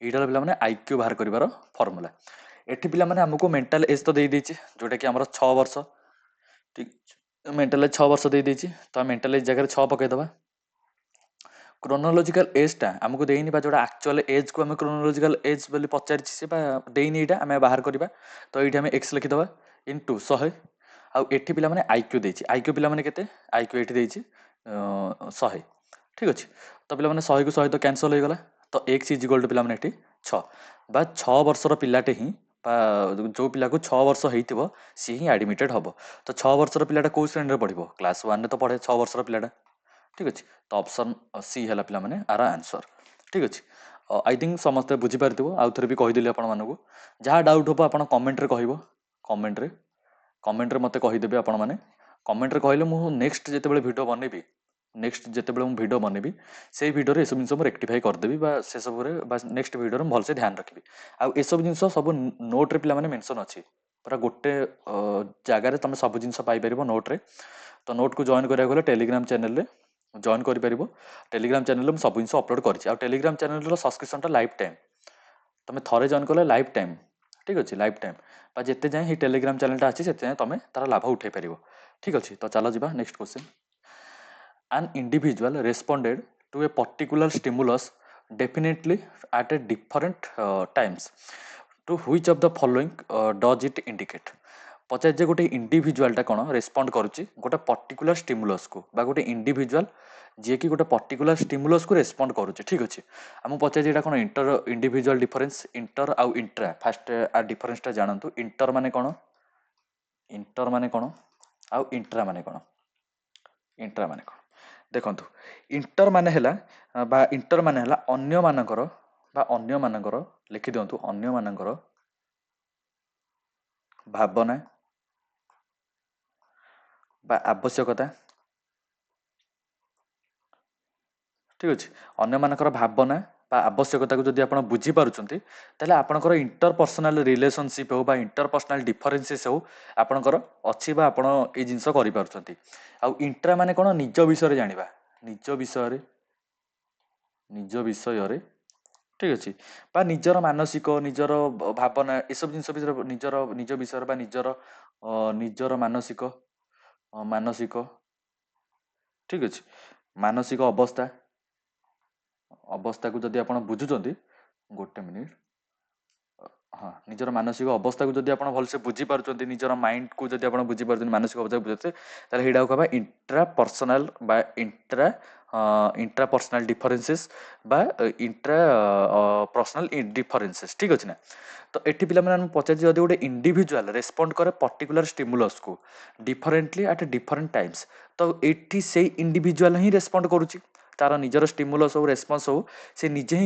[SPEAKER 1] एटा पिला माने आईक्यू बाहर करिवार फार्मूला एठी पिला माने हमको मेंटल एज तो दे देछि जोटा कि हमर 6 वर्ष ठीक मेंटल एज 6 वर्ष दे देछि तो मेंटल एज जगह 6 पके दबा क्रोनोलॉजिकल एज टा हमको देइनि बा जोटा एक्चुअल एज को हम क्रोनोलॉजिकल एज बोली पचारछि से बा देइनि एटा हम बाहर करबा तो एठी हम x लिखि दबा इनटू 100 आ एठी पिला माने आईक्यू देछि आईक्यू पिला माने केते आईक्यू एठी देछि 100 ठीक अछि तो पिला माने 100 को 100 तो कैंसिल हो गला तो x इज इक्वल टू पिला माने एठी 6 बा 6 वर्षर पिलाटे ही बा जो पिला को 6 वर्ष हेइतिबो सी ही एडमिटेड हबो तो 6 वर्षर पिलाटा को श्रेणी रे पढिबो क्लास 1 रे तो पढे 6 वर्षर पिलाटा ठीक अच्छे तो ऑप्शन सी है पिला माने आर आंसर ठीक अच्छे आई थिंक समस्ते बुझी पारथिबो आउ थरे भी कहि आपण मानकु जहाँ डाउट हो आपण कमेंट रे कहइबो कमेंट रे मते कहि देबे आपण माने कमेंट रे कहले मु नेक्स्ट जेतेबेले वीडियो बनेबी नेक्स्ट जेतेबेले मु वीडियो बनेबी से वीडियो रे एसब जिंस मु रेक्टिफाई कर देबी बा से सब रे बा नेक्स्ट वीडियो रे भल से ध्यान रखिबी आ एसब जिंस सब नोट रे पिला माने मेंशन अछि पूरा गोटे जगह रे तमे सब जिंस पाई परिबो नोट रे तो नोट को जॉइन करिया गले टेलीग्राम चैनल रे जॉइन कर परिबो टेलीग्राम चैनल में सब जिंस अपलोड करछि आ टेलीग्राम चैनल रो सब्सक्रिप्शन टा लाइफ टाइम तमे थरे जॉइन कले लाइफ टाइम ठीक अछि लाइफ टाइम बा जेते जाय ही टेलीग्राम चैनल टा अछि सेते तमे तार लाभ उठे परिबो ठीक अछि तो चलो जिबा next question an individual responded to a particular stimulus definitely at a different times to which of the following does it indicate पचार जे गोटे इंडिविजुआल टा कौन रेस्पॉन्ड करुच्ची गोटे पर्टिकुलर स्टिमुलस को बा गोटे इंडिविजुआल जी कि गोटे पर्टिकुलर स्टिमुलस को रेस्पॉन्ड करुच्चे ठीक अच्छे आम पचार जेटा कौन इंटर इंडिविजुआल डिफरेंस इंटर आउ इंट्रा फास्ट आ डिफरेंस टा जानतु इंटर माने कौन आउ इंट्रा माने कौन इंट्रा माने कौन देखंतु इंटर माने हैला बा इंटर माने हैला अन्य मानकर लिखि दियंतु अन्य मानकर भावना बा आवश्यकता ठीक अच्छे अन्य मानकर भावना बा आवश्यकता को जदि आपण बुझी पारुचंती ताले आपणकर इंटरपर्सनल रिलेशनशिप हो बा इंटरपर्सनल डिफरेंसेस हो आपणकर अछि बा आपण ए जिंस करि पारुचंती आ इंट्रा माने कोन निज विषय रे जानिबा निज विषय रे ठीक अच्छे बा निजर मानसिक निजर भावना ए सब जिंस विषय निजर निज विषय बा निजर मानसिक ठीक अच्छे मानसिक अवस्था को जदि आपण बुझुचंती गोटे मिनिट ହଁ ନିଜର ମାନସିକ ଅବସ୍ଥାକୁ ଯଦି ଆପଣ ଭଲସେ ବୁଝିପାରୁଛନ୍ତି, ନିଜର ମାଇଣ୍ଡକୁ ଯଦି ଆପଣ ବୁଝିପାରୁଛନ୍ତି, ମାନସିକ ଅବସ୍ଥାକୁ ବୁଝୁଛନ୍ତି, ତାହେଲେ ସେଇଟାକୁ କହିବା ଇଣ୍ଟ୍ରା ପର୍ସନାଲ ବା ଇଣ୍ଟ୍ରା ପର୍ସନାଲ ଡିଫରେନ୍ସେସ୍ ବା ଇଣ୍ଟ୍ରା ପର୍ସନାଲ ଡିଫରେନ୍ସେସ୍। ଠିକ୍ ଅଛି ନା? ତ ଏଠି ପିଲାମାନେ ଆମେ ପଚାରିଛି ଯଦି ଗୋଟେ ଇଣ୍ଡିଭିଜୁଆଲ ରେସ୍ପଣ୍ଡ କରେ ପର୍ଟିକୁଲାର ଷ୍ଟିମୁଲସକୁ ଡିଫରେଣ୍ଟଲି ଆଟ୍ ଡିଫରେଣ୍ଟ ଟାଇମ୍ସ, ତ ଏଠି ସେଇ ଇଣ୍ଡିଭିଜୁଆଲ ହିଁ ରେସ୍ପଣ୍ଡ କରୁଛି, ତାର ନିଜର ଷ୍ଟିମୁଲସ୍ ହଉ ରେସ୍ପନ୍ସ ହଉ ସେ ନିଜେ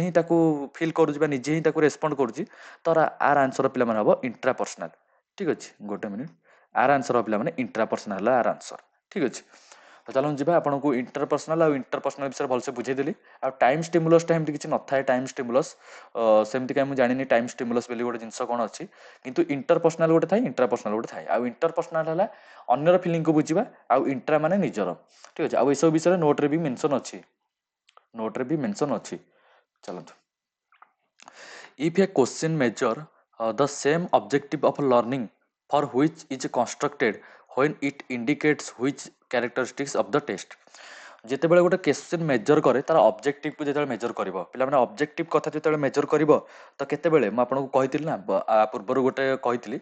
[SPEAKER 1] ହିଁ ତାକୁ ଫିଲ୍ କରୁଛି ବା ନିଜେ ହିଁ ତାକୁ ରେସ୍ପଣ୍ଡ କରୁଛି, ତ ଆର ଆନ୍ସର ପିଲାମାନେ ହବ ଇଣ୍ଟ୍ରା ପର୍ସନାଲ। ଠିକ୍ ଅଛି, ଗୋଟେ ମିନିଟ୍। ଆର ଆନ୍ସର ହବ ପିଲାମାନେ ଇଣ୍ଟ୍ରା ପର୍ସନାଲ ହେଲା ଆର ଆନ୍ସର। ଠିକ୍ ଅଛି, ତ ଚାଲନ୍ତୁ ଯିବା ଆପଣଙ୍କୁ ଇଣ୍ଟରପର୍ସନାଲ ଆଉ ଇଣ୍ଟରପର୍ସନାଲ ବିଷୟରେ ଭଲସେ ବୁଝେଇଦେଲି। ଆଉ ଟାଇମ୍ ଷ୍ଟିମୁଲସଟା ଏମିତି କିଛି ନଥାଏ, ଟାଇମ୍ ଷ୍ଟିମୁଲସ୍ ସେମିତି କାହିଁ ମୁଁ ଜାଣିନି ଟାଇମ୍ ଷ୍ଟିମୁଲସ୍ ବୋଲି ଗୋଟେ ଜିନିଷ କ'ଣ ଅଛି, କିନ୍ତୁ ଇଣ୍ଟରପର୍ସନାଲ ଗୋଟେ ଥାଏ, ଇଣ୍ଟ୍ରାପର୍ସନାଲ ଗୋଟେ ଥାଏ। ଆଉ ଇଣ୍ଟରପର୍ସନାଲ ହେଲା ଅନ୍ୟର ଫିଲିଙ୍ଗକୁ ବୁଝିବା, ଆଉ ଇଣ୍ଟ୍ରା ମାନେ ନିଜର। ଠିକ୍ ଅଛି, ଆଉ ଏସବୁ ବିଷୟରେ ନୋଟ୍ରେ ବି ମେନସନ୍ ଅଛି, ନୋଟ୍ରେ ବି ମେନସନ୍ ଅଛି। ଚାଲନ୍ତୁ, if a question measure the same objective of learning for which is constructed when it indicates which characteristics of the test। ଯେତେବେଳେ ଗୋଟେ କ୍ୱେଶ୍ଚିନ୍ ମେଜର କରେ ତାର ଅବଜେକ୍ଟିଭକୁ ଯେତେବେଳେ ମେଜର କରିବ, ପିଲାମାନେ ଅବଜେକ୍ଟିଭ କଥା ଯେତେବେଳେ ମେଜର କରିବ, ତ କେତେବେଳେ ମୁଁ ଆପଣଙ୍କୁ କହିଥିଲି ନା, ପୂର୍ବରୁ ଗୋଟେ କହିଥିଲି,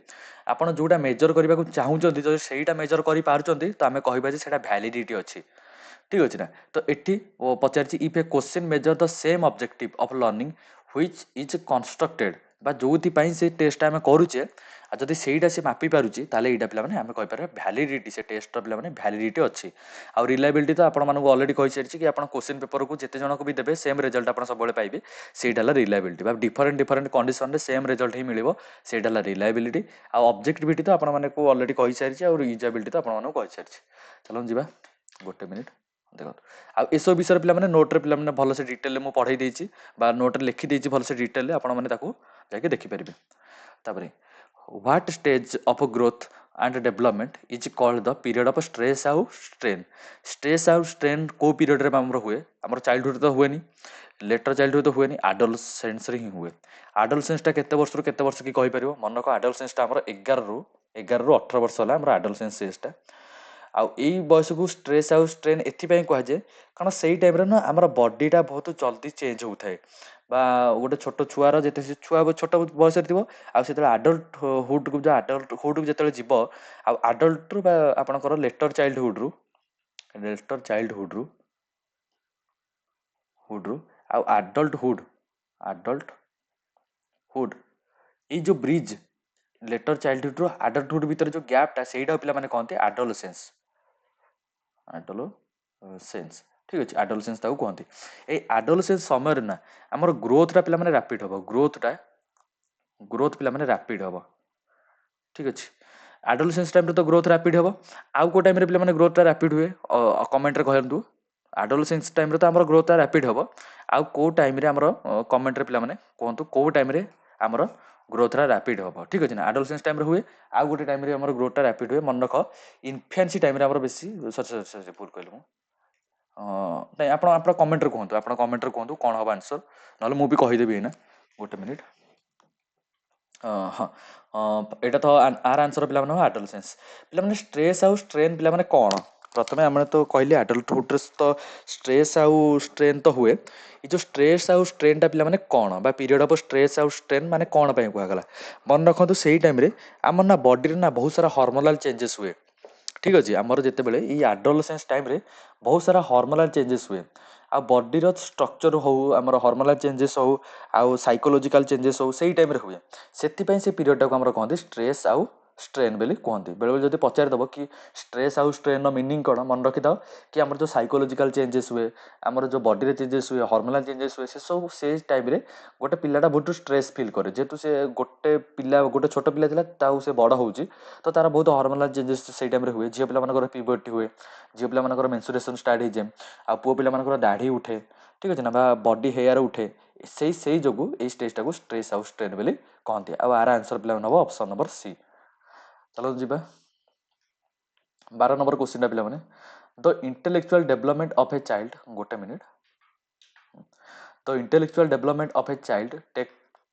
[SPEAKER 1] ଆପଣ ଯୋଉଟା ମେଜର କରିବାକୁ ଚାହୁଁଛନ୍ତି ଯଦି ସେଇଟା ମେଜର କରିପାରୁଛନ୍ତି ତ ଆମେ କହିବା ଯେ ସେଇଟା ଭ୍ୟାଲିଡିଟି ଅଛି। ଠିକ୍ ଅଛି ନା? ତ ଏଠି ପଚାରିଛି if a question measure the same objective of learning which is constructed, ବା ଯୋଉଥିପାଇଁ ସେ ଟେଷ୍ଟଟା ଆମେ କରୁଛେ, ଆଉ ଯଦି ସେଇଟା ସେ ମାପି ପାରୁଛି ତାହେଲେ ଏଇଟା ପିଲାମାନେ ଆମେ କହିପାରିବା ଭ୍ୟାଲିଡିଟି, ସେ ଟେଷ୍ଟର ପିଲାମାନେ ଭ୍ୟାଲିଡିଟି ଅଛି। ଆଉ ରିଲାଏବିଲିଟି ତ ଆପଣମାନଙ୍କୁ ଅଲରେଡି କହିସାରିଛି କି ଆପଣ କ୍ୱେଶ୍ଚିନ୍ ପେପରକୁ ଯେତେ ଜଣକୁ ବି ଦେବେ ସେମ୍ ରେଜଲ୍ଟ ଆପଣ ସବୁବେଳେ ପାଇବେ, ସେଇଟା ହେଲା ରିଲାଏବିଲିଟି। ବା ଡିଫରେଣ୍ଟ ଡିଫରେଣ୍ଟ କଣ୍ଡିସନରେ ସେମ୍ ରେଜଲ୍ଟ ହିଁ ମିଳିବ, ସେଇଟା ହେଲା ରିଲାଏବିଲିଟି। ଆଉ ଅବଜେକ୍ଟିଭିଟି ତ ଆପଣମାନଙ୍କୁ ଅଲରେଡି କହିସାରିଛି, ଆଉ ୟୁଜେବିଲିଟି ତ ଆପଣମାନଙ୍କୁ କହିସାରିଛି। ଚାଲନ୍ତୁ ଯିବା, ଗୋଟେ ମିନିଟ୍ ଦେଖନ୍ତୁ। ଆଉ ଏସବୁ ବିଷୟରେ ପିଲାମାନେ ନୋଟ୍ରେ ପିଲାମାନେ ଭଲସେ ଡିଟେଲରେ ମୁଁ ପଢ଼େଇ ଦେଇଛି, ବା ନୋଟ୍ରେ ଲେଖିଦେଇଛି ଭଲସେ ଡିଟେଲରେ, ଆପଣମାନେ ତାକୁ ଯାଇକି ଦେଖିପାରିବେ। ତାପରେ what stage of growth and development is called the period of stress ଆଉ ଷ୍ଟ୍ରେନ୍। ଷ୍ଟ୍ରେସ୍ ଆଉ ଷ୍ଟ୍ରେନ୍ କେଉଁ ପିରିୟଡ଼ରେ ଆମର ହୁଏ? ଆମର ଚାଇଲ୍ଡହୁଡ଼୍ ତ ହୁଏନି, ଲେଟର ଚାଇଲ୍ଡହୁଡ଼୍ ତ ହୁଏନି, ଆଡଲସେନ୍ସରେ ହିଁ ହୁଏ। ଆଡଲସେନ୍ସଟା କେତେ ବର୍ଷରୁ କେତେ ବର୍ଷ କି କହିପାରିବ? ମନେକ ଆଡଲସେନ୍ସଟା ଆମର 11ରୁ 18 ବର୍ଷ ହେଲା ଆମର ଆଡଲସେନ୍ସ ଏଜ୍ଟା। ଆଉ ଏଇ ବୟସକୁ ଷ୍ଟ୍ରେସ୍ ଆଉ ଷ୍ଟ୍ରେନ୍ ଏଥିପାଇଁ କୁହାଯାଏ କାରଣ ସେଇ ଟାଇମ୍ରେ ନା ଆମର ବଡ଼ିଟା ବହୁତ ଜଲ୍ଦି ଚେଞ୍ଜ ହେଉଥାଏ, ବା ଗୋଟେ ଛୋଟ ଛୁଆର ଯେତେ ସେ ଛୁଆ ଛୋଟ ବୟସରେ ଥିବ, ଆଉ ସେତେବେଳେ ଆଡଲ୍ଟହୁଡ଼କୁ ଯେତେବେଳେ ଯିବ, ଆଉ ଆଡଲ୍ଟରୁ ବା ଆପଣଙ୍କର ଲେଟର ଚାଇଲ୍ଡହୁଡ଼ରୁ ଆଉ ଆଡଲ୍ଟହୁଡ଼, ଏଇ ଯେଉଁ ବ୍ରିଜ୍ ଲେଟର ଚାଇଲ୍ଡହୁଡ଼ରୁ ଆଡଲ୍ଟହୁଡ଼ ଭିତରେ ଯେଉଁ ଗ୍ୟାପ୍ଟା, ସେଇଟା ପିଲାମାନେ କହନ୍ତି ଆଡୋଲସେନ୍ସ। ଠିକ୍ ଅଛି, ଆଡୋଲସେନ୍ସ ତାକୁ କୁହନ୍ତି। ଏଇ ଆଡୋଲସେନ୍ସ ସମୟରେ ନା ଆମର ଗ୍ରୋଥଟା ପିଲାମାନେ ରାପିଡ୍ ହେବ, ଗ୍ରୋଥ ପିଲାମାନେ ରାପିଡ୍ ହେବ। ଠିକ୍ ଅଛି, ଆଡୋଲସେନ୍ସ ଟାଇମ୍ରେ ତ ଗ୍ରୋଥ ରାପିଡ୍ ହେବ। ଆଉ କେଉଁ ଟାଇମ୍ରେ ପିଲାମାନେ ଗ୍ରୋଥଟା ରାପିଡ୍ ହୁଏ? କମେଣ୍ଟରେ କହିନ୍ତୁ। ଆଡୋଲସେନ୍ସ ଟାଇମ୍ରେ ତ ଆମର ଗ୍ରୋଥଟା ରାପିଡ୍ ହେବ, ଆଉ କେଉଁ ଟାଇମ୍ରେ ଆମର କମେଣ୍ଟରେ ପିଲାମାନେ କୁହନ୍ତୁ କେଉଁ ଟାଇମ୍ରେ ଆମର ଗ୍ରୋଥଟା ରାପିଡ୍ ହେବ। ଠିକ୍ ଅଛି ନା, ଆଡୋଲସେନ୍ସ ଟାଇମ୍ରେ ହୁଏ, ଆଉ ଗୋଟେ ଟାଇମ୍ରେ ଆମର ଗ୍ରୋଥଟା ରାପିଡ୍ ହୁଏ। ମନେ ରଖ, ଇନଫ୍ୟାନ୍ସି ଟାଇମ୍ରେ ଆମର ବେଶୀ ଭୁଲ କହିଲି ମୁଁ। ନାଇଁ, ଆପଣ କମେଣ୍ଟରେ କୁହନ୍ତୁ କ'ଣ ହେବ ଆନ୍ସର୍, ନହେଲେ ମୁଁ ବି କହିଦେବି ଏଇନା, ଗୋଟେ ମିନିଟ୍। ହଁ, ଏଇଟା ତ ଆର ଆନ୍ସର ପିଲାମାନେ ହେବ ଆଡୋଲସେନ୍ସ। ପିଲାମାନେ ଷ୍ଟ୍ରେସ୍ ଆଉ ଷ୍ଟ୍ରେନ୍ ପିଲାମାନେ କ'ଣ? ପ୍ରଥମେ ଆମେ ତ କହିଲେ ଆଡଲ୍ଟହୁଡ଼ରେ ତ ଷ୍ଟ୍ରେସ୍ ଆଉ ଷ୍ଟ୍ରେନ୍ ତ ହୁଏ। ଏ ଯେଉଁ ଷ୍ଟ୍ରେସ୍ ଆଉ ଷ୍ଟ୍ରେନ୍ଟା ପିଲାମାନେ କ'ଣ, ବା ପିରିୟଡ଼ ଅଫ୍ ଷ୍ଟ୍ରେସ୍ ଆଉ ଷ୍ଟ୍ରେନ୍ ମାନେ କ'ଣ ପାଇଁ କୁହାଗଲା? ମନେ ରଖନ୍ତୁ, ସେଇ ଟାଇମ୍ରେ ଆମର ନା ବଡ଼ିରେ ନା ବହୁତ ସାରା ହର୍ମୋନାଲ୍ ଚେଞ୍ଜେସ୍ ହୁଏ। ଠିକ୍ ଅଛି, ଆମର ଯେତେବେଳେ ଏଇ ଆଡୋଲସେନ୍ସ ଟାଇମ୍ରେ ବହୁତ ସାରା ହର୍ମୋନାଲ୍ ଚେଞ୍ଜେସ୍ ହୁଏ, ଆଉ ବଡ଼ିର ଷ୍ଟ୍ରକ୍ଚର ହେଉ, ଆମର ହର୍ମୋନାଲ୍ ଚେଞ୍ଜେସ୍ ହେଉ, ଆଉ ସାଇକୋଲୋଜିକାଲ୍ ଚେଞ୍ଜେସ୍ ହେଉ, ସେଇ ଟାଇମ୍ରେ ହୁଏ। ସେଥିପାଇଁ ସେ ପିରିୟଡ଼ଟାକୁ ଆମର କହନ୍ତି ଷ୍ଟ୍ରେସ୍ ଆଉ ଷ୍ଟ୍ରେନ୍ ବୋଲି କୁହନ୍ତି। ବେଳେବେଳେ ଯଦି ପଚାରିଦେବ କି ଷ୍ଟ୍ରେସ୍ ଆଉ ଷ୍ଟ୍ରେନ୍ର ମିନିଂ କ'ଣ, ମନେ ରଖିଥାଅ କି ଆମର ଯେଉଁ ସାଇକୋଲୋଜିକାଲ୍ ଚେଞ୍ଜେସ୍ ହୁଏ, ଆମର ଯେଉଁ ବଡ଼ିରେ ଚେଞ୍ଜେସ୍ ହୁଏ, ହର୍ମୋନାଲ୍ ଚେଞ୍ଜେସ୍ ହୁଏ, ସେସବୁ ସେ ଟାଇମ୍ରେ ଗୋଟେ ପିଲାଟା ବହୁତ ଷ୍ଟ୍ରେସ୍ ଫିଲ୍ କରେ। ଯେହେତୁ ସେ ଗୋଟେ ଛୋଟ ପିଲା ଥିଲା, ତାଉ ସେ ବଡ଼ ହେଉଛି, ତ ତାର ବହୁତ ହର୍ମୋନାଲ୍ ଚେଞ୍ଜେସ୍ ସେଇ ଟାଇମ୍ରେ ହୁଏ। ଝିଅ ପିଲାମାନଙ୍କର ପିବର୍ଟି ହୁଏ, ଝିଅ ପିଲାମାନଙ୍କର ମେନ୍ସୁରେସନ୍ ଷ୍ଟାର୍ଟ ହେଇଯାଏ, ଆଉ ପୁଅ ପିଲାମାନଙ୍କର ଦାଢ଼ି ଉଠେ। ଠିକ୍ ଅଛି ନା, ବା ବଡି ହେୟାର ଉଠେ। ସେଇ ଯୋଗୁଁ ଏଇ ଷ୍ଟେଜ୍ଟାକୁ ଷ୍ଟ୍ରେସ୍ ଆଉ ଷ୍ଟ୍ରେନ୍ ବୋଲି କହନ୍ତି। ଆଉ ଆର ଆନ୍ସର ପିଲାମାନେ ହେବ ଅପସନ୍ ନମ୍ବର ସି। ଚାଲନ୍ତୁ ଯିବା 12 ନମ୍ବର କ୍ୱେଶ୍ଚିନ୍ଟା ପିଲାମାନେ। The intellectual development of a child, ଗୋଟେ minute. The intellectual development of a child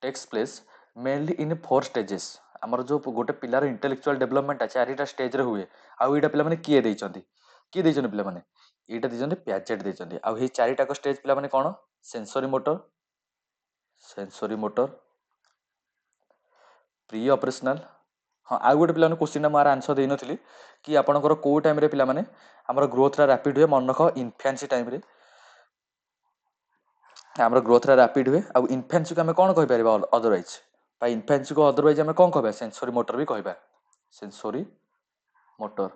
[SPEAKER 1] takes place mainly in 4 stages। ଆମର ଯେଉଁ ଗୋଟେ ପିଲାର ଇଣ୍ଟେଲେକ୍ଚୁଆଲ୍ ଡେଭଲପମେଣ୍ଟଟା 4ଟା ଷ୍ଟେଜ୍ରେ ହୁଏ। ଆଉ ଏଇଟା ପିଲାମାନେ କିଏ ଦେଇଛନ୍ତି ପିଲାମାନେ? ଏଇଟା ଦେଇଛନ୍ତି ପ୍ୟାଜେଟ୍ ଦେଇଛନ୍ତି। ଆଉ ଏଇ 4ଟାକ ଷ୍ଟେଜ୍ ପିଲାମାନେ କ'ଣ? ସେନ୍ସରି ମୋଟର, ପ୍ରି ଅପରେସନାଲ। ହଁ ଆଉ ଗୋଟେ ପିଲାମାନେ କ୍ୱେଶ୍ଚିନ୍ ମୁଁ ଆନ୍ସର ଦେଇନଥିଲି କି ଆପଣଙ୍କର କୋଉ ଟାଇମରେ ପିଲାମାନେ ଆମର ଗ୍ରୋଥଟା ରାପିଡ୍ ହୁଏ। ମନେ ରଖ ଇନଫାନ୍ସି ଟାଇମରେ ଆମର ଗ୍ରୋଥଟା ରାପିଡ୍ ହୁଏ। ଆଉ ଇନଫାନ୍ସିକୁ ଆମେ କ'ଣ କହିପାରିବା ଅଦରୱାଇଜ, ବା ଇନଫାନ୍ସିକୁ ଅଦରୱାଇଜ ଆମେ କ'ଣ କହିବା, ସେନ୍ସୋରି ମୋଟର ବି କହିବା। ସେନ୍ସୋରି ମୋଟର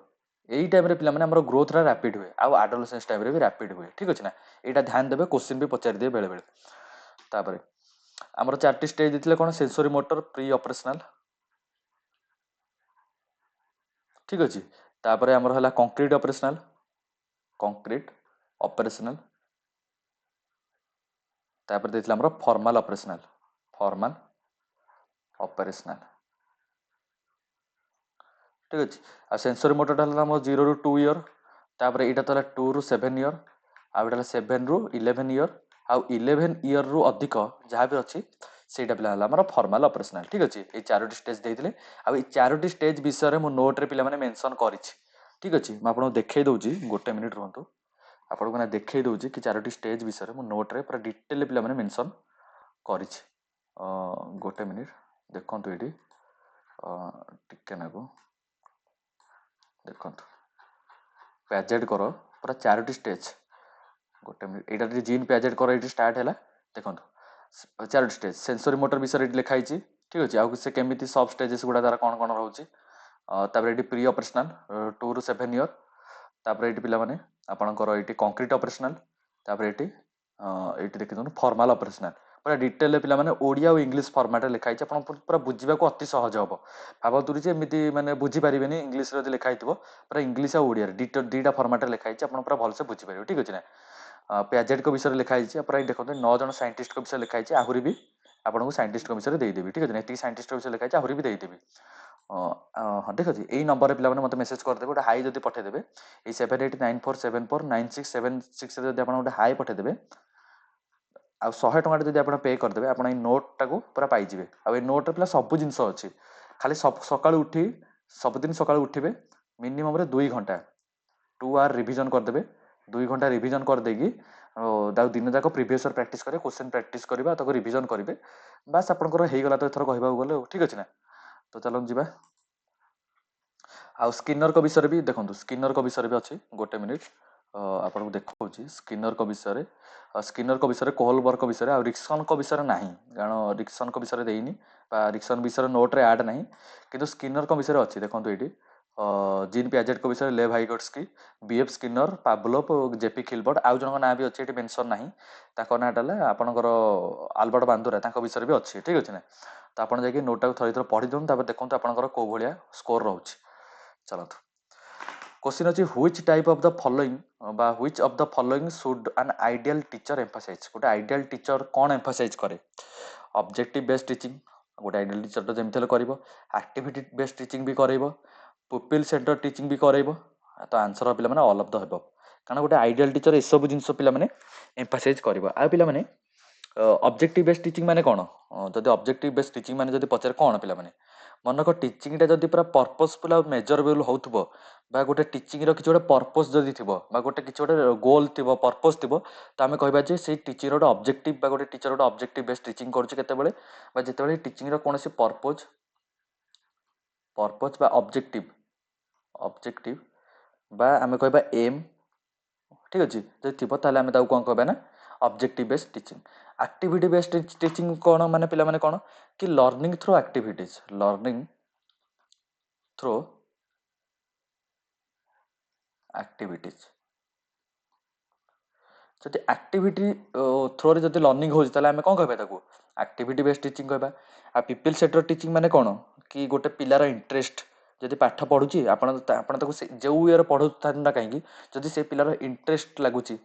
[SPEAKER 1] ଏଇ ଟାଇମରେ ପିଲାମାନେ ଆମର ଗ୍ରୋଥଟା ରାପିଡ୍ ହୁଏ। ଆଉ ଆଡୋଲେସେନ୍ସ ଟାଇମରେ ବି ରାପିଡ୍ ହୁଏ। ଠିକ୍ ଅଛି ନା, ଏଇଟା ଧ୍ୟାନ ଦେବେ, କ୍ୱେଶ୍ଚିନ୍ ବି ପଚାରିଦିଏ ବେଳେବେଳେ। ତାପରେ ଆମର 4ଟି ଷ୍ଟେଜ୍ ଦେଇଥିଲେ କ'ଣ, ସେନ୍ସୋରି ମୋଟର, ପ୍ରି ଅପରେସନାଲ, ଠିକ୍ ଅଛି। ତାପରେ ଆମର ହେଲା କଂକ୍ରିଟ୍ ଅପରେସନାଲ, କଂକ୍ରିଟ୍ ଅପରେସନାଲ। ତାପରେ ଦେଇଥିଲା ଆମର ଫର୍ମାଲ ଅପରେସନାଲ, ଫର୍ମାଲ ଅପରେସନାଲ, ଠିକ୍ ଅଛି। ଆଉ ସେନ୍ସୋରି ମୋଟରଟା ହେଲା ଆମର 0 ରୁ 2 ଇୟର, ତାପରେ ଏଇଟା ତ ହେଲା 2 ରୁ 7 ଇୟର, ଆଉ ଏଇଟା ହେଲା 7 ରୁ 11 ଇୟର, ଆଉ 11 ଇୟରରୁ ଅଧିକ ଯାହା ବି ଅଛି ସେଇଟା ପିଲା ହେଲା ଆମର ଫର୍ମାଲ ଅପରେସନାଲ। ଠିକ୍ ଅଛି, ଏଇ 4ଟି ଷ୍ଟେଜ୍ ଦେଇଥିଲେ। ଆଉ ଏଇ 4ଟି ଷ୍ଟେଜ୍ ବିଷୟରେ ମୁଁ ନୋଟ୍ରେ ପିଲାମାନେ ମେନସନ୍ କରିଛି। ଠିକ୍ ଅଛି, ମୁଁ ଆପଣଙ୍କୁ ଦେଖେଇ ଦେଉଛି, ଗୋଟେ ମିନିଟ୍ ରୁହନ୍ତୁ, ଆପଣଙ୍କୁ ନା ଦେଖେଇ ଦେଉଛି କି 4ଟି ଷ୍ଟେଜ୍ ବିଷୟରେ ମୁଁ ନୋଟ୍ରେ ପୁରା ଡିଟେଲ୍ ପିଲାମାନେ ମେନସନ୍ କରିଛି। ଗୋଟେ ମିନିଟ୍ ଦେଖନ୍ତୁ, ଏଇଠି ଟିକେ ନାକୁ ଦେଖନ୍ତୁ, ପ୍ୟାଜେଟ୍ କର ପୁରା 4ଟି ଷ୍ଟେଜ୍। ଗୋଟେ ମିନିଟ୍, ଏଇଟା ଯଦି ଜିନ୍ ପ୍ୟାଜେଟ୍ କର ଏଇଠି ଷ୍ଟାର୍ଟ ହେଲା, ଦେଖନ୍ତୁ 4ଟି ଷ୍ଟେଜ୍। ସେନ୍ସୋରି ମୋଟର ବିଷୟରେ ଏଇଠି ଲେଖା ହେଇଛି। ଠିକ୍ ଅଛି, ଆଉ ସେ କେମିତି ସବ୍ ଷ୍ଟେଜେସ୍ ଗୁଡ଼ା ତାର କ'ଣ କ'ଣ ରହୁଛି। ତାପରେ ଏଇଠି ପ୍ରି ଅପରେସନାଲ 2 ରୁ 7 ଇୟର, ତାପରେ ଏଇଠି ପିଲାମାନେ ଆପଣଙ୍କର ଏଇଠି କଂକ୍ରିଟ୍ ଅପରେସନାଲ, ତାପରେ ଏଇଠି ଦେଖିଦିଅନ୍ତୁ ଫର୍ମାଲ ଅପରେସନାଲ। ପୁରା ଡିଟେଲରେ ପିଲାମାନେ ଓଡ଼ିଆ ଆଉ ଇଂଲିଶ ଫର୍ମାଟରେ ଲେଖା ହେଇଛି, ଆପଣ ପୁରା ବୁଝିବାକୁ ଅତି ସହଜ ହେବ। ଭାବନ୍ତୁ ଯେ ଏମିତି ମାନେ ବୁଝିପାରିବେନି ଇଂଲିଶରେ ଯଦି ଲେଖା ହେଇଥିବ, ପୁରା ଇଂଲିଶ ଆଉ ଓଡ଼ିଆରେ ଦୁଇଟା ଫର୍ମାଟରେ ଲେଖା ହେଇଛି, ଆପଣ ପୁରା ଭଲସେ ବୁଝିପାରିବେ। ଠିକ୍ ଅଛି ନା। ପ୍ୟାଜେଟ୍ଙ୍କ ବିଷୟରେ ଲେଖା ହେଇଛି, ପୁରା ଏଇଠି ଦେଖନ୍ତୁ 9 ଜଣ ସାଇଣ୍ଟିଷ୍ଟଙ୍କ ବିଷୟରେ ଲେଖା ହେଇଛି। ଆହୁରି ବି ଆପଣଙ୍କୁ ସାଇଣ୍ଟିଷ୍ଟଙ୍କ ବିଷୟରେ ଦେଇଦେବି। ଠିକ୍ ଅଛି ନା, ଏତିକି ସାଇଣ୍ଟିଷ୍ଟଙ୍କ ବିଷୟରେ ଲେଖା ହେଇଛି, ଆହୁରି ବି ଦେଇଦେବି। ହଁ ଠିକ୍ ଅଛି, ଏଇ ନମ୍ବରରେ ପିଲାମାନେ ମୋତେ ମେସେଜ୍ କରିଦେବେ, ଗୋଟେ ହାଇ ଯଦି ପଠାଇଦେବେ, ଏଇ 7894749676 ଯଦି ଆପଣ ଗୋଟେ ହାଇ ପଠାଇଦେବେ, ଆଉ 100 ଟଙ୍କାଟା ଯଦି ଆପଣ ପେ କରିଦେବେ, ଆପଣ ଏଇ ନୋଟ୍ଟାକୁ ପୁରା ପାଇଯିବେ। ଆଉ ଏଇ ନୋଟ୍ରେ ପିଲା ସବୁ ଜିନିଷ ଅଛି। ଖାଲି ସକାଳୁ ଉଠି ସବୁଦିନ ସକାଳୁ ଉଠିବେ, ମିନିମମ୍ରେ 2 ଘଣ୍ଟା 2 ଆୱାର ରିଭିଜନ୍ କରିଦେବେ। 2 ଘଣ୍ଟା ରିଭିଜନ୍ କରିଦେଇକି ତାକୁ ଦିନ ଯାକ ପ୍ରିଭିୟସ୍ ଇୟର୍ ପ୍ରାକ୍ଟିସ୍ କରିବେ, କ୍ୱେଶ୍ଚନ୍ ପ୍ରାକ୍ଟିସ୍ କରିବେ, ଆଉ ତାକୁ ରିଭିଜନ୍ କରିବେ। ବାସ୍ ଆପଣଙ୍କର ହେଇଗଲା ତ ଏଥର କହିବାକୁ ଗଲେ। ଠିକ୍ ଅଛି ନା, ତ ଚାଲନ୍ତୁ ଯିବା। ଆଉ ସ୍କିନରଙ୍କ ବିଷୟରେ ବି ଦେଖନ୍ତୁ, ସ୍କିନରଙ୍କ ବିଷୟରେ ବି ଅଛି। ଗୋଟେ ମିନିଟ୍ ଆପଣଙ୍କୁ ଦେଖାଉଛି ସ୍କିନରଙ୍କ ବିଷୟରେ। ସ୍କିନରଙ୍କ ବିଷୟରେ, କୋହଲବର୍ଗଙ୍କ ବିଷୟରେ, ଆଉ ରିକ୍ସନଙ୍କ ବିଷୟରେ ନାହିଁ, କାରଣ ରିକ୍ସନଙ୍କ ବିଷୟରେ ଦେଇନି, ବା ରିକ୍ସନ ବିଷୟରେ ନୋଟ୍ରେ ଆଡ଼୍ ନାହିଁ, କିନ୍ତୁ ସ୍କିନରଙ୍କ ବିଷୟରେ ଅଛି। ଦେଖନ୍ତୁ ଏଇଠି ଜିନ୍ ପ୍ୟାଜେଟ୍ଙ୍କ ବିଷୟରେ, ଲେଭ୍ ହାଇଗଟ୍ସ୍କି, ବିଏଫ୍ ସ୍କିନର, ପାଭଲୋଭ୍, ଜେପି ଖିଲବର୍ଟ, ଆଉ ଜଣଙ୍କ ନାଁ ବି ଅଛି ଏଠି ମେନସନ୍ ନାହିଁ। ତାଙ୍କ ନାଁଟା ହେଲା ଆପଣଙ୍କର ଆଲବର୍ଟ ବାନ୍ଦୁରା, ତାଙ୍କ ବିଷୟରେ ବି ଅଛି। ଠିକ୍ ଅଛି ନା, ତ ଆପଣ ଯାଇକି ନୋଟ୍ଟାକୁ ଥରେ ପଢ଼ି ଦିଅନ୍ତୁ, ତାପରେ ଦେଖନ୍ତୁ ଆପଣଙ୍କର କେଉଁ ଭଳିଆ ସ୍କୋର୍ ରହୁଛି। ଚାଲନ୍ତୁ, क्वेश्चन ଅଛି which type of the following ବା which of the following should an ideal teacher emphasize। ଗୋଟେ ଆଇडिଆଲ ଟିଚର କ'ଣ ଏମ୍ଫାସାଇଜ୍ କରେ? ଅବଜେକ୍ଟିଭ ବେସ୍ଡ ଟିଚିଂ, ଗୋଟେ ଆଇଡ଼ିଆଲ ଟିଚର ତ ଯେମିତି ହେଲେ କରିବ। ଆକ୍ଟିଭିଟି ବେସ୍ଡ ଟିଚିଂ ବି କରେଇବ, ପୁପିଲ୍ ସେଣ୍ଟର ଟିଚିଂ ବି କରେଇବ। ତ ଆନ୍ସର ପିଲାମାନେ ଅଲ୍ ଅଫ୍ ଦ ହେବ, କାରଣ ଗୋଟେ ଆଇଡ଼ିଆଲ ଟିଚର ଏସବୁ ଜିନିଷ ପିଲାମାନେ ଏମ୍ଫାସାଇଜ୍ କରିବ। ଆଉ ପିଲାମାନେ ଅବଜେକ୍ଟିଭ ବେସ୍ଡ ଟିଚିଂ ମାନେ କ'ଣ? ଯଦି ଅବଜେକ୍ଟିଭ ବେସ୍ଡ ଟିଚିଂ ମାନେ ଯଦି ପଚାରେ କ'ଣ ପିଲାମାନେ, ମନେକର ଟିଚିଂଟା ଯଦି ପୁରା ପର୍ପସଫୁଲ୍ ଆଉ ମେଜରେବଲ୍ ହେଉଥିବ, ବା ଗୋଟେ ଟିଚିଂର କିଛି ଗୋଟେ ପର୍ପସ୍ ଯଦି ଥିବ, ବା ଗୋଟେ କିଛି ଗୋଟେ ଗୋଲ୍ ଥିବ, ପର୍ପସ୍ ଥିବ, ତ ଆମେ କହିବା ଯେ ସେଇ ଟିଚିଂର ଗୋଟେ ଅବଜେକ୍ଟିଭ, ବା ଗୋଟେ ଟିଚର ଗୋଟେ ଅବଜେକ୍ଟିଭ ବେସ୍ଡ ଟିଚିଂ କରୁଛି କେତେବେଳେ, ବା ଯେତେବେଳେ ଟିଚିଂର କୌଣସି ପର୍ପସ୍ ବା ଅବଜେକ୍ଟିଭ ବା ଆମେ କହିବା ଏମ୍, ଠିକ୍ ଅଛି, ଯଦି ଥିବ ତାହେଲେ ଆମେ ତାକୁ କ'ଣ କହିବା ନା objective based teaching. Activity based teaching କ'ଣ ମାନେ ପିଲାମାନେ କ'ଣ କି learning throw activities, learning throw activities. ଯଦି ଆକ୍ଟିଭିଟି ଥ୍ରୋରେ ଯଦି ଲର୍ଣ୍ଣିଂ ହେଉଛି, ତାହେଲେ ଆମେ କ'ଣ କହିବା ତାକୁ ଆକ୍ଟିଭିଟି ବେସ୍ଡ ଟିଚିଂ କହିବା। ଆଉ ପିପଲ୍ ସେଣ୍ଟର ଟିଚିଂ ମାନେ କ'ଣ କି ଗୋଟେ ପିଲାର ଇଣ୍ଟରେଷ୍ଟ, ଯଦି ପାଠ ପଢ଼ୁଛି ଆପଣ ତାକୁ ଯେଉଁ ଇଏରେ ପଢ଼ୁଥାନ୍ତୁ ନା କାହିଁକି, ଯଦି ସେ ପିଲାର ଇଣ୍ଟରେଷ୍ଟ ଲାଗୁଛି,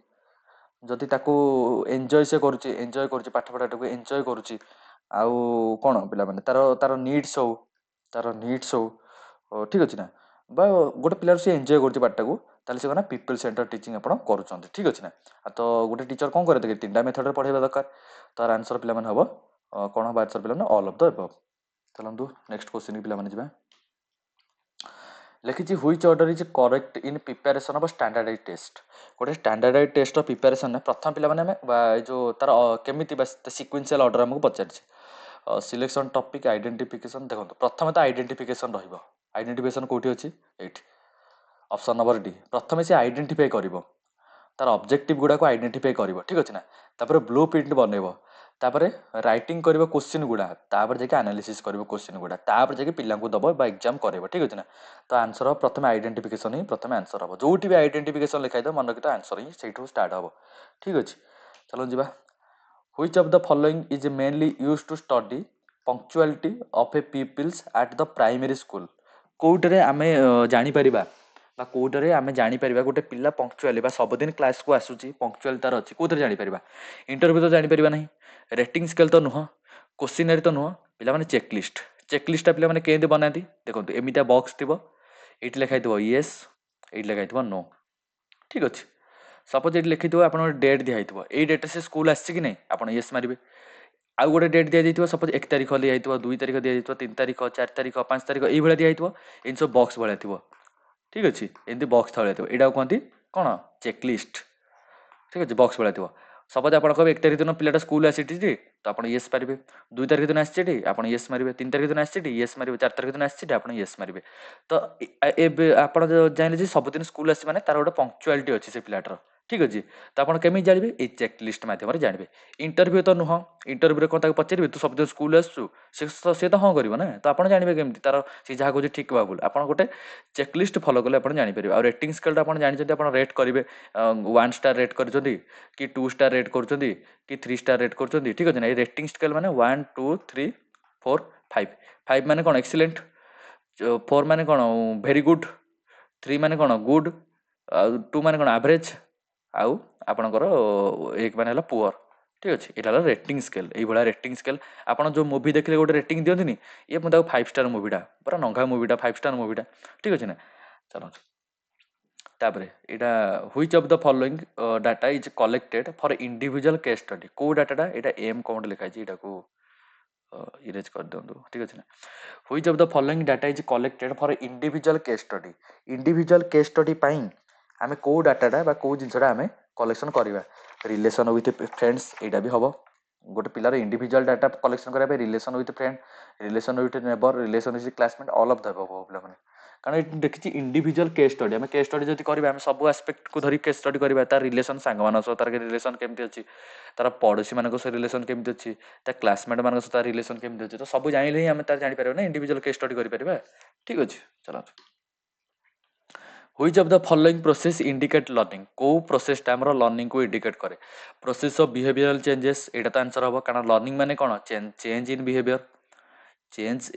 [SPEAKER 1] ଯଦି ତାକୁ ଏନ୍ଜୟ ସେ କରୁଛି, ପାଠପଢ଼ାଟାକୁ ଏନ୍ଜୟ କରୁଛି, ଆଉ କ'ଣ ପିଲାମାନେ ତାର ନିଡ୍ସ ହଉ, ଠିକ୍ ଅଛି ନା, ବା ଗୋଟେ ପିଲାର ସେ ଏନ୍ଜୟ କରୁଛି ପାଠଟାକୁ, ତାହେଲେ ସେ କ'ଣ ନା ପିପଲ୍ ସେଣ୍ଟର ଟିଚିଂ ଆପଣ କରୁଛନ୍ତି। ଠିକ୍ ଅଛି ନା। ଆଉ ତ ଗୋଟେ ଟିଚର କ'ଣ କରେ, 3ଟା ମେଥଡ଼ରେ ପଢ଼ାଇବା ଦରକାର। ତାର ଆନ୍ସର ପିଲାମାନେ ହେବ କ'ଣ ହେବ, ଆନ୍ସର ପିଲାମାନେ ଅଲ୍ ଅଫ୍ ଦ ଏବଭ୍। ଚାଲନ୍ତୁ ନେକ୍ସଟ କ୍ୱେଶ୍ଚିନ୍ ପିଲାମାନେ ଯିବା। ଲେଖିଛି which order is correct in preparation of standardize test. ଗୋଟେ ଷ୍ଟାଣ୍ଡାର୍ଡାଇଜ୍ ଟେଷ୍ଟର ପ୍ରିପାରେସନ୍ ପ୍ରଥମ ପିଲାମାନେ ଆମେ ବା ଏ ଯେଉଁ ତାର କେମିତି ବା ସିକ୍ୱେନ୍ସିଆଲ୍ ଅର୍ଡ଼ର ଆମକୁ ପଚାରିଛି। सिलेक्शन टॉपिक आइडेंटिफिकेशन देखो प्रथम तो आइडेंटिफिकेशन रहिबो आइडेंटिफिकेशन कोठी अछि एठी ऑप्शन नंबर डी प्रथम से आइडेंटिफाई करिवो तार ऑब्जेक्टिव गुडा को आइडेंटिफाई करिवो ठीक अछि ना तापर ब्लू प्रिंट बनेइबो तापर राइटिंग करिवो क्वेश्चन गुडा तापर जेके एनालिसिस करिवो क्वेश्चन गुडा तापर जेके पिल्ला को दबो बा एग्जाम करिवो ठीक अछि ना तो आंसर हो प्रथम आइडेंटिफिकेशन ही प्रथम आंसर हो जोटी भी आइडेंटिफिकेशन लिखाइ दो मन रखि तो आंसर ही सेठू स्टार्ट हो ठीक अछि चलो जिबा Which of the following is mainly used to study punctuality of a pupils at the primary school? କୋଉଟାରେ ଆମେ ଜାଣିପାରିବା ବା କୋଉଟାରେ ଆମେ ଜାଣିପାରିବା ଗୋଟେ ପିଲା ପଙ୍କ୍ଚୁଆଲି ବା ସବୁଦିନ କ୍ଲାସକୁ ଆସୁଛି ପଙ୍କ୍ଚୁଆଲି ତାର ଅଛି କୋଉଥିରେ ଜାଣିପାରିବା ଇଣ୍ଟରଭ୍ୟୁ ତ ଜାଣିପାରିବା ନାହିଁ ରେଟିଂ ସ୍କେଲ ତ ନୁହଁ କୋଶ୍ଚିନାରୀ ତ ନୁହଁ ପିଲାମାନେ ଚେକଲିଷ୍ଟଟା ପିଲାମାନେ କେମିତି ବନାନ୍ତି ଦେଖନ୍ତୁ ଏମିତିଆ ବକ୍ସ ଥିବ ଏଇଠି ଲେଖା ହେଇଥିବ ୟେସ୍ ଏଇଠି ଲେଖା ହେଇଥିବ ନୋ ଠିକ୍ ଅଛି सपोज ये लिखिथ आप डेट दिखाई ये डेट से स्कूल आसी कि नहीं आप येस मारे आउ गोटे डेट दिखाई सपोज 1 तारिख दिखाई 2 तारिख दिखाई 3 तारिख 4 तारिख 5 तारिख ये दिखाई इन सब बक्स भाया थी ठीक अच्छे एमती बक्स भाया थी यहाँ कहती कौन चेकलिस्ट ठीक अच्छे बक्स भाया थी सपोज आप कहे 1 तारिख दिन पिलाटा स्कूल आसी तो आप येस मारे 2 तारिख दिन आसी आप येस मारे 3 तारिख दिन आसी येस मारे 4 तारिख दिन आसी आप येस मारे तो आप जानले सबुदिन स्कूल आसी मैंने तार गोटे पंक्चुआलिटी अच्छी से पिलाटर ठीक अच्छे तो आप केमी जानवे ये चेकलिस्ट मध्यम जानवे इंटरव्यू तो नुह इंटरव्यू कौन पचारे तू सब स्कूल आसू सी तो हाँ कर ना तो आप जानवे केमी तार सी जहाँ कहे ठीक बा बोल आप गोटे चेकलिस्ट फॉलो कले आप जापर आ रेटिंग स्केल आप जानते आप रेट करेंगे 1 स्टार रेट कर कि 2 स्टार रेट कर कि 3 स्टार रेट कर ठीक अच्छे ना ये रेटिंग स्केल मैंने 1 2 3 4 5 5 माने कौन एक्सीलेंट 4 माने कौन वेरी गुड 3 माने कौन गुड 2 माने कौन एवरेज आउ आपणकर 1 माने पुअर ठीक अच्छे यहाँ रेटिंग स्केल ये रेटिंग स्केल आप जो मूवी देखले गोटे रेटिंग दिखती ये मुझे 5 स्टार मुवीटा पूरा नंगा मुवीटा 5 स्टार मुवीटा ठीक अच्छे ना चलो तापर यहाँ which of the following data is collected for individual case study को डाटा यहाँ एम कौन लिखाई यहाँ को इरेज कर दिंतु ठीक अच्छे ना which of the following data is collected for individual case study individual case study आमे को डाटाटा बा को जिनसटा आमे कलेक्शन करवा रिलेशन विथ फ्रेंड्स यहाँ भी हम गोटे पिलार इंडिविजुअल डाटा कलेक्शन करने relation with friend relation with neighbour relation with classmate all of the पिला कारण ये देखिए इंडिविजुअल केस स्टडी आम केस स्टडी जब करेंगे सब आस्पेक्ट को धरी केस स्टडी करवा तार रिलेशन सांग मान तार रिलेशन केमती अच्छी तार पड़ोशी मान रिलेशन केमती अच्छी क्लासमेट मान रिलेशन केमती अच्छी तो सब जान ही आम तार जापर ना इंडिविजुअल केस स्टडी करें ठीक अच्छे चलो which of the following process indicate learning को प्रोसेस आमर लर्निंग को इंडिकेट करे प्रोसेस ऑफ बिहेवियरल चेंजेस यहाँ तो आंसर हम कारण लर्निंग माने कौन change in behaviour change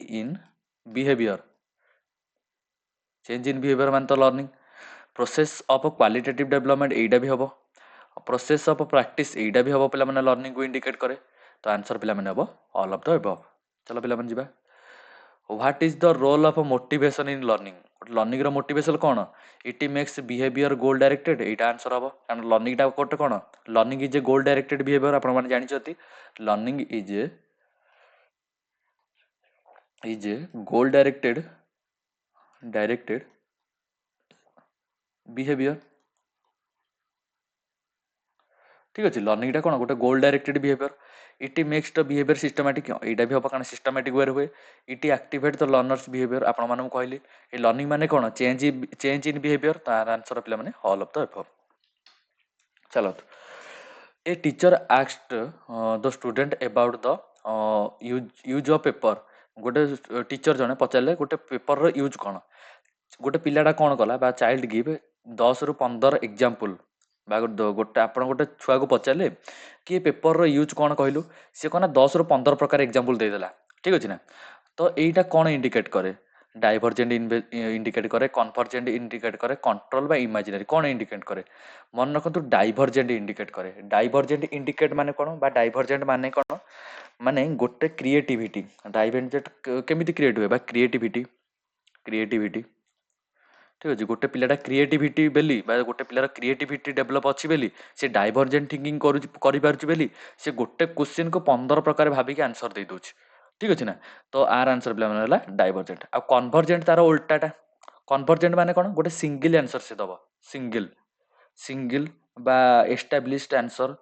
[SPEAKER 1] in behaviour change in behaviour मान तो learning process of qualitative development यहाँ भी हम प्रोसेस ऑफ प्रैक्टिस यहाँ भी हम पे लर्निंग को इंडिकेट करे तो आंसर पे हम ऑल ऑफ द एबव चलो पे जा what is the role of motivation in learning learning रो मोटिवेशन कौन it makes behaviour goal directed यहाँ आंसर हम कारण लर्निंग टा गोटे कौन learning is a goal directed behaviour आप जानते learning is a goal directed behaviour ठीक अच्छे लर्निंग टा कौन गोटे goal directed behaviour it makes the behaviour systematic यहाँ भी हम कारण सिस्टमैटिक वे हुए it activate the learners behaviour आपण मानक कहली ये लर्निंग माने कौन चेंज इन बिहेवियर तार आंसर पे ऑल ऑफ द एबव चलो a teacher asked the student about the use of paper गोटे टीचर जने पचारे गोटे पेपर रो यूज कौन गोटे पिलाटा कौन कला बा चाइल्ड गिव 10 ରୁ 15 एग्जांपल बा गोटे आप गोटे छुआ को पचारे कि पेपर रो यूज कौन कहलु सी कौन 10 ରୁ 15 प्रकार एग्जांपल देदेला ठीक अच्छे ना तो यहीटा कौन इंडिकेट करे डाइभरजेंट इंडिकेट करे कन्भरजेंट इंडिकेट करे कंट्रोल बा इमेजिनरी कौन इंडिकेट करे मन रखु डाइभरजेंट इंडिकेट करे डाइभरजेंट इंडिकेट माने कौन बा डाइभरजेंट माने कौन माने गोटे क्रिएटिविटी डाइभरजेंट केमिति क्रिएट हुए बा क्रिएटिविटी ठीक अच्छे गोटे पिलाटा क्रिएटिविटी बेली गोटे पिलार क्रिएटिविटी डेभलप अच्छी बेली से डाइभरजेंट थिंकिंग करी से गोटे क्वेश्चन को 15 प्रकार भाविक आंसर दे दूछ ठीक अच्छे ना तो आर आंसर पे डाइभरजेंट आ कन्भरजेंट तार उल्टाटा कन्भरजेंट माने कौन गोटे सिंगल आंसर से दब सिंगल बा एस्टाब्लिश्ड आंसर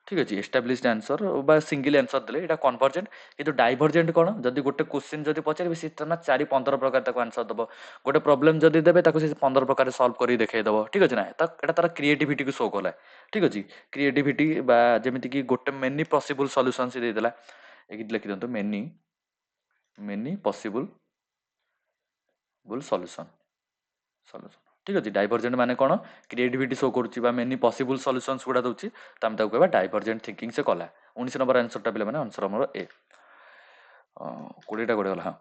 [SPEAKER 1] ठीक अच्छे एस्टाब्लीश्ड आंसर बा सिंगल आंसर देले एटा कन्वर्जेंट किंतु डाइवर्जेंट कोन जदि गोटे क्वेश्चन जदि पचारे सी ना 4-15 प्रकार ताको आंसर दबो गोटे प्रॉब्लम जदि देबे ताको से 15 प्रकार सॉल्व करी देखाई दबो ठीक अछि ना एटा तार क्रिएटिविटी को शो कला ठीक अछि क्रिएटिविटी बा जेमिति कि गोटे मेनी पॉसिबल सॉल्यूशंस दे देला एक लिखि दंतो मेनी पॉसिबल सॉल्यूशन सॉल्यूशन ठीक अछि डाइवर्जेंट माने कोन क्रिएटिविटी शो करूची बा मेनी पॉसिबल सॉल्यूशंस गुडा दउची त हम ताको कहबा डाइवर्जेंट थिंकिंग से कला 19 नंबर आंसर टा पिला माने आंसर हमर ए 20 टा गला हां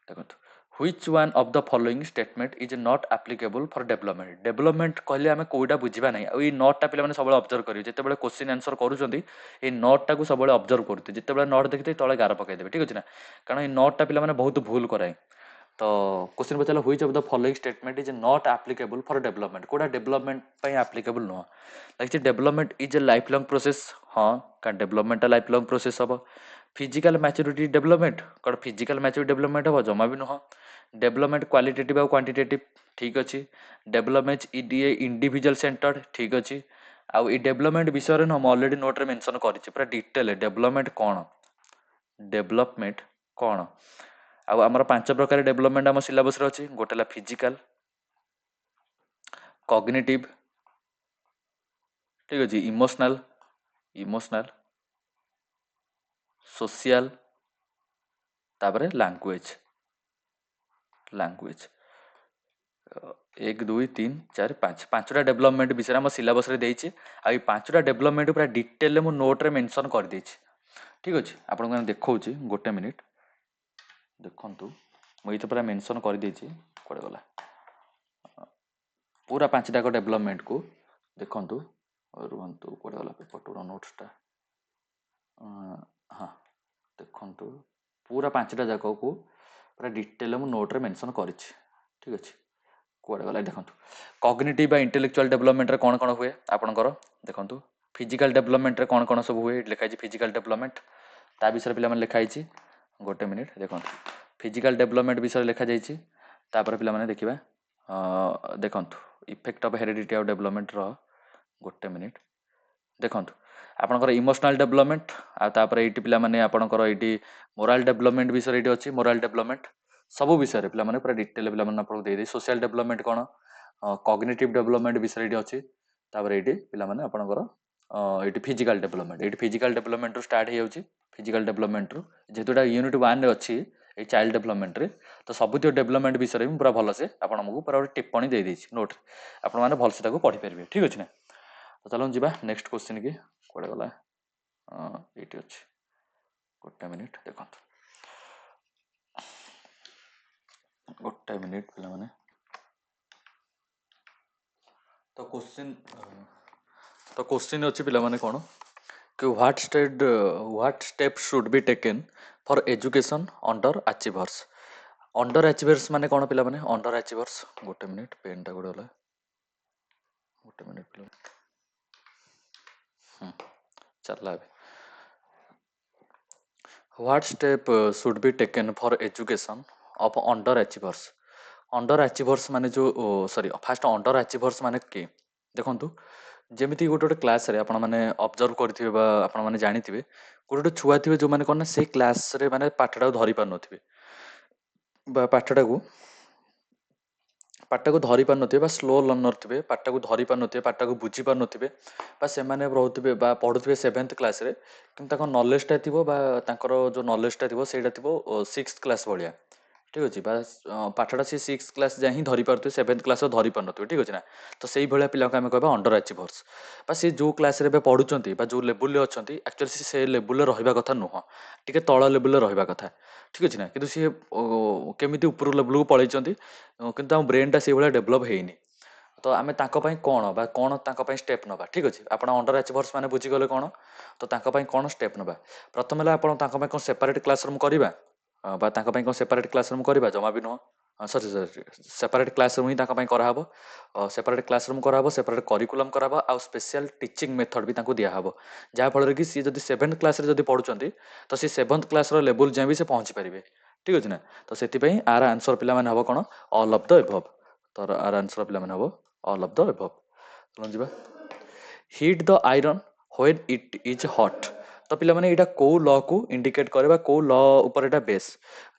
[SPEAKER 1] देखंतु which one of the following statement is not applicable for development कहले हमें कोइटा बुझिबा नै आ ई नॉट टा पिला माने सबले ऑब्जर्व करियो जेते बेले क्वेश्चन आंसर करूचंती ए नॉट टा को सबले ऑब्जर्व करते जेते बेले नॉट देखते तळे गार पकाई देबे ठीक अछि ना कारण ई नॉट टा पिला माने बहुत भूल कराए तो क्वेश्चन पचाला which of the following statement is not applicable for development कोडा डेवलपमेंट पई एप्लीकेबल नो like development is a life long process हां का डेवलपमेंट लाइफ लॉन्ग प्रोसेस हबो फिजिकल मैच्योरिटी डेवलपमेंट कौन फिजिकल मैच्योरिटी डेवलपमेंट हम जमा भी नुह डेवलपमेंट क्वालिटेटिव और क्वांटिटेटिव ठीक अच्छे डेवलपमेंट इडीए इंडिविजुअल सेंटर्ड ठीक अच्छे आउ ई डेवलपमेंट विषय हम ऑलरेडी नोट रे मेंशन करिछि पूरा डिटेल डेवलपमेंट कौन आउ हमर पांच प्रकार डेवलपमेंट हम सिलेबस रे अछि गोटेला फिजिकल कॉग्निटिव ठीक अच्छे इमोशनल सोशल तापरे लैंग्वेज 1 2 3 4 5 5टा डेवलपमेंट विषय हम सिलेबस रे देछि आ ई 5टा डेवलपमेंट पूरा डिटेल मु नोट रे मेंशन कर देछि ठीक अछि आपन को देखौछि गोटे मिनिट देखंतु मुई तो पूरा मेंशन कर देछि कोडे गला पूरा 5टा को डेवलपमेंट को देखंतु रुहंतु कोडे गला पेपर टू नोट्स टा हां देखंतु पूरा 5टा जाको को पूरा डिटेल मु नोट रे मेंशन करिछि ठीक अछि कोडे गला देखंतु कॉग्निटिव बा इंटेलेक्चुअल डेवलपमेंट रे कोन कोन हुए आपनकर देखंतु फिजिकल डेवलपमेंट रे कोन कोन सब हुए लिखाइ छि फिजिकल डेवलपमेंट ता विषय पिला मन लिखाइ छि गोटे मिनिट देखंतु फिजिकल डेवलपमेंट विषय लिखा जाइ छि तापर पिला माने देखिबा देखंतु effect of heredity of development रो गोटे मिनिट देखंतु आपनकर इमोशनल डेवलपमेंट आ तापर एटी पिला माने आपनकर एटी मोरल डेवलपमेंट विषय एटी अछि मोरल डेवलपमेंट सब विषय रे पिला माने पूरा डिटेल पिला माने आपन दे दे सोशल डेवलपमेंट कोन कॉग्निटिव डेवलपमेंट विषय एटी अछि तापर एटी पिला माने आपनकर एटी फिजिकल डेवलपमेंट रो स्टार्ट हे होछि फिजिकल डेवलपमेंट रो जेतुडा यूनिट 1 रे अछि ए चाइल्ड डेवलपमेंट रे तो सबुतियो डेवलपमेंट विषय रे पूरा भलो से आपन हमकु पूरा टिप्पणी दे देछि नोट आपन माने भल से ताको पढी परबे ठीक अछि ना तो चलो जीवा नेक्स्ट क्वेश्चन की कोडे गला एटी अछि गोटे मिनिट देखंतु गोटे मिनिट पिला माने तो क्वेश्चन अछि पिला माने कोन कि what step should be taken for education under achievers माने कोन पिला माने अंडर अचीवर्स गोटे मिनिट पेन टा गोडला गोटे मिनिट पिला चलला what step should be taken for education of under achievers माने जो सॉरी फास्ट अंडर अचीवर्स माने के देखंतु जेमिति गोटे गोटे क्लास रे आपण माने ऑब्जर्व करथिबे बा आपण माने जानिथिबे गोटे गोटे छुआ थिबे जो माने कोन से क्लास रे माने पाठडा धरि पार नथिबे बा पाठटा को धरि पार नथिबे बा स्लो लर्नर थिबे पाठटा को धरि पार नथिबे पाठटा को बुझी पार नथिबे बा से माने रहउथिबे बा पढुथिबे 7th क्लास रे किंतु ताको नॉलेज टा थिबो बा ताकर जो नॉलेज टा थिबो सेटा थिबो 6th क्लास भलिया ठीक अछि बा पाठटा से 6th क्लास जाहि धरि पारथि 7th क्लास रो धरि पार नथिबे ठीक अछि ना तो सेही भलिया पिला को हम कहबा अंडर अचीवर्स बा से जो क्लास रे बे पढुचंती बा जो लेवल रे अछंती एक्चुअली से लेवल रे रहबा कथा नुह टिके तळ लेवल रे रहबा कथा ठीक अछि ना किंतु से केमिति ऊपर लेवल को पळैचंती किंतु हम ब्रेन टा से भलिया डेवलप हेइनी तो आमे ताको पई कोन बा कोन ताको पई स्टेप नबा ठीक अछि आपण अंडर अचीवर्स माने बुझी गले कोन तो ताको पई कोन स्टेप नबा प्रथम हला आपण ताको पई कोन सेपरेट क्लासरूम करबा बा ताको पई कोन सेपरेट क्लासरूम करबा जमा भी नुह सॉरी सेपरेट क्लासरूम ही ताको पई करा हबो सेपरेट क्लासरूम करा हबो सेपरेट करिकुलम करा हबो आ स्पेशल टीचिंग मेथड भी ताको दिया हबो जा फल रे कि सी जदी 7th क्लास रे जदी पढुचंती तो सी 7th क्लास रो लेवल जे भी से पहुंची परिबे ठीक अछि ना तो सेति पई आर आंसर पिला माने हबो कोन ऑल ऑफ द अबव तो आर आंसर पिला माने हबो ऑल ऑफ द अबव चलो जीवा heat the iron when it is hot। ତ ପିଲାମାନେ ଏଇଟା କୋଉ ଲ କୁ ଇଣ୍ଡିକେଟ କରେ ବା କୋଉ ଲ ଉପରେ ଏଟା ବେସ୍?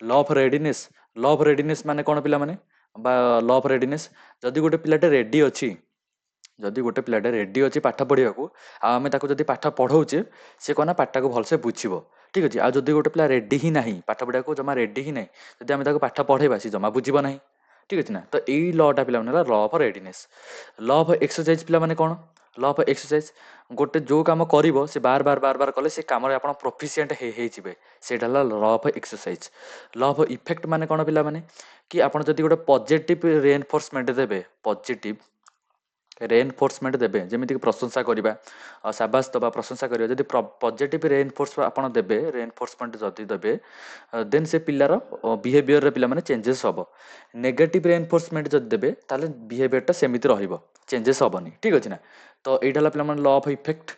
[SPEAKER 1] ଲ of readiness. Law of readiness ମାନେ କଣ ପିଲାମାନେ? ବା ଲ ଅଫ ରେଡିନେସ୍, ଯଦି ଗୋଟେ ପିଲାଟେ ରେଡି ଅଛି, ଯଦି ଗୋଟେ ପିଲାଟେ ରେଡି ଅଛି ପାଠ ପଢିବାକୁ, ଆଉ ଆମେ ତାକୁ ଯଦି ପାଠ ପଢଉଛେ, ସେ କଣ ନା ପାଠଟାକୁ ଭଲସେ ବୁଝିବ। ଠିକ ଅଛି। ଆଉ ଯଦି ଗୋଟେ ପିଲା ରେଡି ହିଁ ନାହିଁ, ପାଠ ପଢିବାକୁ ଜମା ରେଡି ହିଁ ନାହିଁ, ଯଦି ଆମେ ତାକୁ ପାଠ ପଢେଇବା ସେ ଜମା ବୁଝିବ ନାହିଁ। ଠିକ ଅଛି ନା। ତ ଏଇ ଲଟା ପିଲାମାନେ ହେଲା law of readiness. Law of exercise ପିଲାମାନେ କଣ? ଲ ଅଫ ଏକ୍ସରସାଇଜ, ଗୋଟେ ଯୋଉ କାମ କରିବ ସେ ବାର ବାର କଲେ ସେ କାମରେ ଆପଣ ପ୍ରୋଫିସିଏଣ୍ଟ ହେଇଯିବେ, ସେଇଟା ହେଲା law of exercise. Law of effect ମାନେ କଣ ପିଲାମାନେ? କି ଆପଣ ଯଦି ଗୋଟେ ପଜିଟିଭ ରେନଫୋର୍ସମେଣ୍ଟ ଦେବେ, ପଜିଟିଭ ରେନଫୋର୍ସମେଣ୍ଟ ଦେବେ, ଯେମିତିକି ପ୍ରଶଂସା କରିବା, ସାବାସ ଦବା, ପ୍ରଶଂସା କରିବା, ଯଦି ପଜିଟିଭ ରେନଫୋର୍ସ ଆପଣ ଦେବେ, ରେନଫୋର୍ସମେଣ୍ଟ ଯଦି ଦେବେ, ଦେନ୍ ସେ ପିଲାର ବିହେଭିୟରରେ ପିଲାମାନେ ଚେଞ୍ଜେସ୍ ହବ। ନେଗେଟିଭ ରେନଫୋର୍ସମେଣ୍ଟ ଯଦି ଦେବେ, ତାହେଲେ ବିହେଭିୟରଟା ସେମିତି ରହିବ, ଚେଞ୍ଜେସ୍ ହବନି। ଠିକ ଅଛି ନା। ତ ଏଇଟା ହେଲା ପିଲାମାନେ ଲ ଅଫ ଇଫେକ୍ଟ।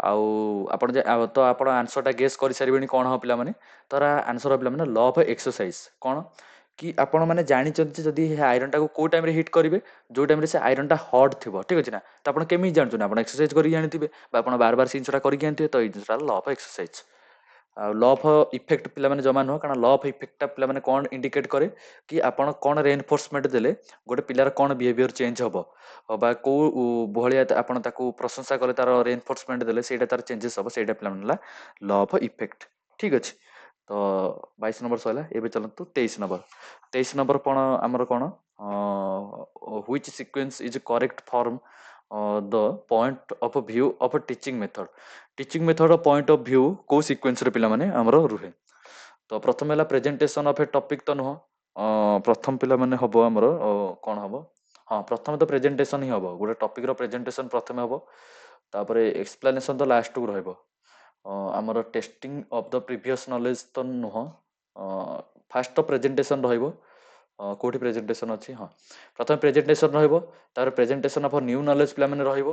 [SPEAKER 1] ଆଉ ଆପଣ ତ ଆପଣ ଆନ୍ସରଟା ଗେସ୍ କରିସାରିବେଣି କଣ ହବ ପିଲାମାନେ। ତାର ଆନ୍ସର ହବ ପିଲାମାନେ ଲ ଅଫ ଏକ୍ସରସାଇଜ। କଣ କି ଆପଣ ମାନେ ଜାଣିଛନ୍ତି ଯେ ଯଦି ଆଇରନଟାକୁ କୋଉ ଟାଇମରେ ହିଟ୍ କରିବେ, ଯୋଉ ଟାଇମରେ ସେ ଆଇରନଟା ହଟ୍ ଥିବ। ଠିକ ଅଛି ନା। ତ ଆପଣ କେମିତି ଜାଣୁଛନ୍ତି? ଆପଣ ଏକ୍ସରସାଇଜ କରିକି ଜାଣିଥିବେ, ବା ଆପଣ ବାର ସେ ଜିନିଷଟା କରିକି ଜାଣିଥିବେ। ତ ଏଇ ଜିନିଷଟା ଲ ଅଫ ଏକ୍ସରସାଇଜ। ଆଉ ଲ ଅଫ ଇଫେକ୍ଟ ପିଲାମାନେ ଜମା ନୁହଁ, କାରଣ ଲ ଅଫ ଇଫେକ୍ଟଟା ପିଲାମାନେ କଣ ଇଣ୍ଡିକେଟ କରେ କି ଆପଣ କଣ ରେନଫୋର୍ସମେଣ୍ଟ ଦେଲେ ଗୋଟେ ପିଲାର କଣ ବିହେଭିୟର ଚେଞ୍ଜ ହବ, ବା କୋଉ ଭଳିଆ ଆପଣ ତାକୁ ପ୍ରଶଂସା କଲେ ତାର ରେନଫୋର୍ସମେଣ୍ଟ ଦେଲେ ସେଇଟା ତାର ଚେଞ୍ଜେସ୍ ହବ, ସେଇଟା ପିଲାମାନେ ହେଲା ଲ ଅଫ ଇଫେକ୍ଟ। ଠିକ ଅଛି। ତ 22 ନମ୍ବର ସରିଲା। ଏବେ ଚାଲନ୍ତୁ 23 ନମ୍ବର। 23 ନମ୍ବର କଣ ଆମର କଣ, which sequence is correct from the point of view of a teaching method। Teaching method point of view କୋଉ ସିକ୍ୱେନ୍ସରେ ପିଲାମାନେ ଆମର ରୁହେ? ତ ପ୍ରଥମ ହେଲା ପ୍ରେଜେଣ୍ଟେସନ ଅଫ ଏ ଟପିକ, ତ ନୁହଁ। ପ୍ରଥମ ପିଲାମାନେ ହବ ଆମର କଣ ହବ? ହଁ, ପ୍ରଥମେ ତ ପ୍ରେଜେଣ୍ଟେସନ ହିଁ ହବ। ଗୋଟେ ଟପିକର ପ୍ରେଜେଣ୍ଟେସନ ପ୍ରଥମେ ହବ, ତାପରେ ଏକ୍ସପ୍ଲାନେସନ ତ ଲାଷ୍ଟକୁ ରହିବ। ଆମର testing of the previous knowledge ତ ନୁହଁ। ଫାଷ୍ଟ ତ ପ୍ରେଜେଣ୍ଟେସନ ରହିବ। କୋଉଠି ପ୍ରେଜେଣ୍ଟେସନ ଅଛି? ହଁ, ପ୍ରଥମେ ପ୍ରେଜେଣ୍ଟେସନ ରହିବ, ତାପରେ ପ୍ରେଜେଣ୍ଟେସନ ଅଫ ନ୍ୟୁ ନଲେଜ ପିଲାମାନେ ରହିବ,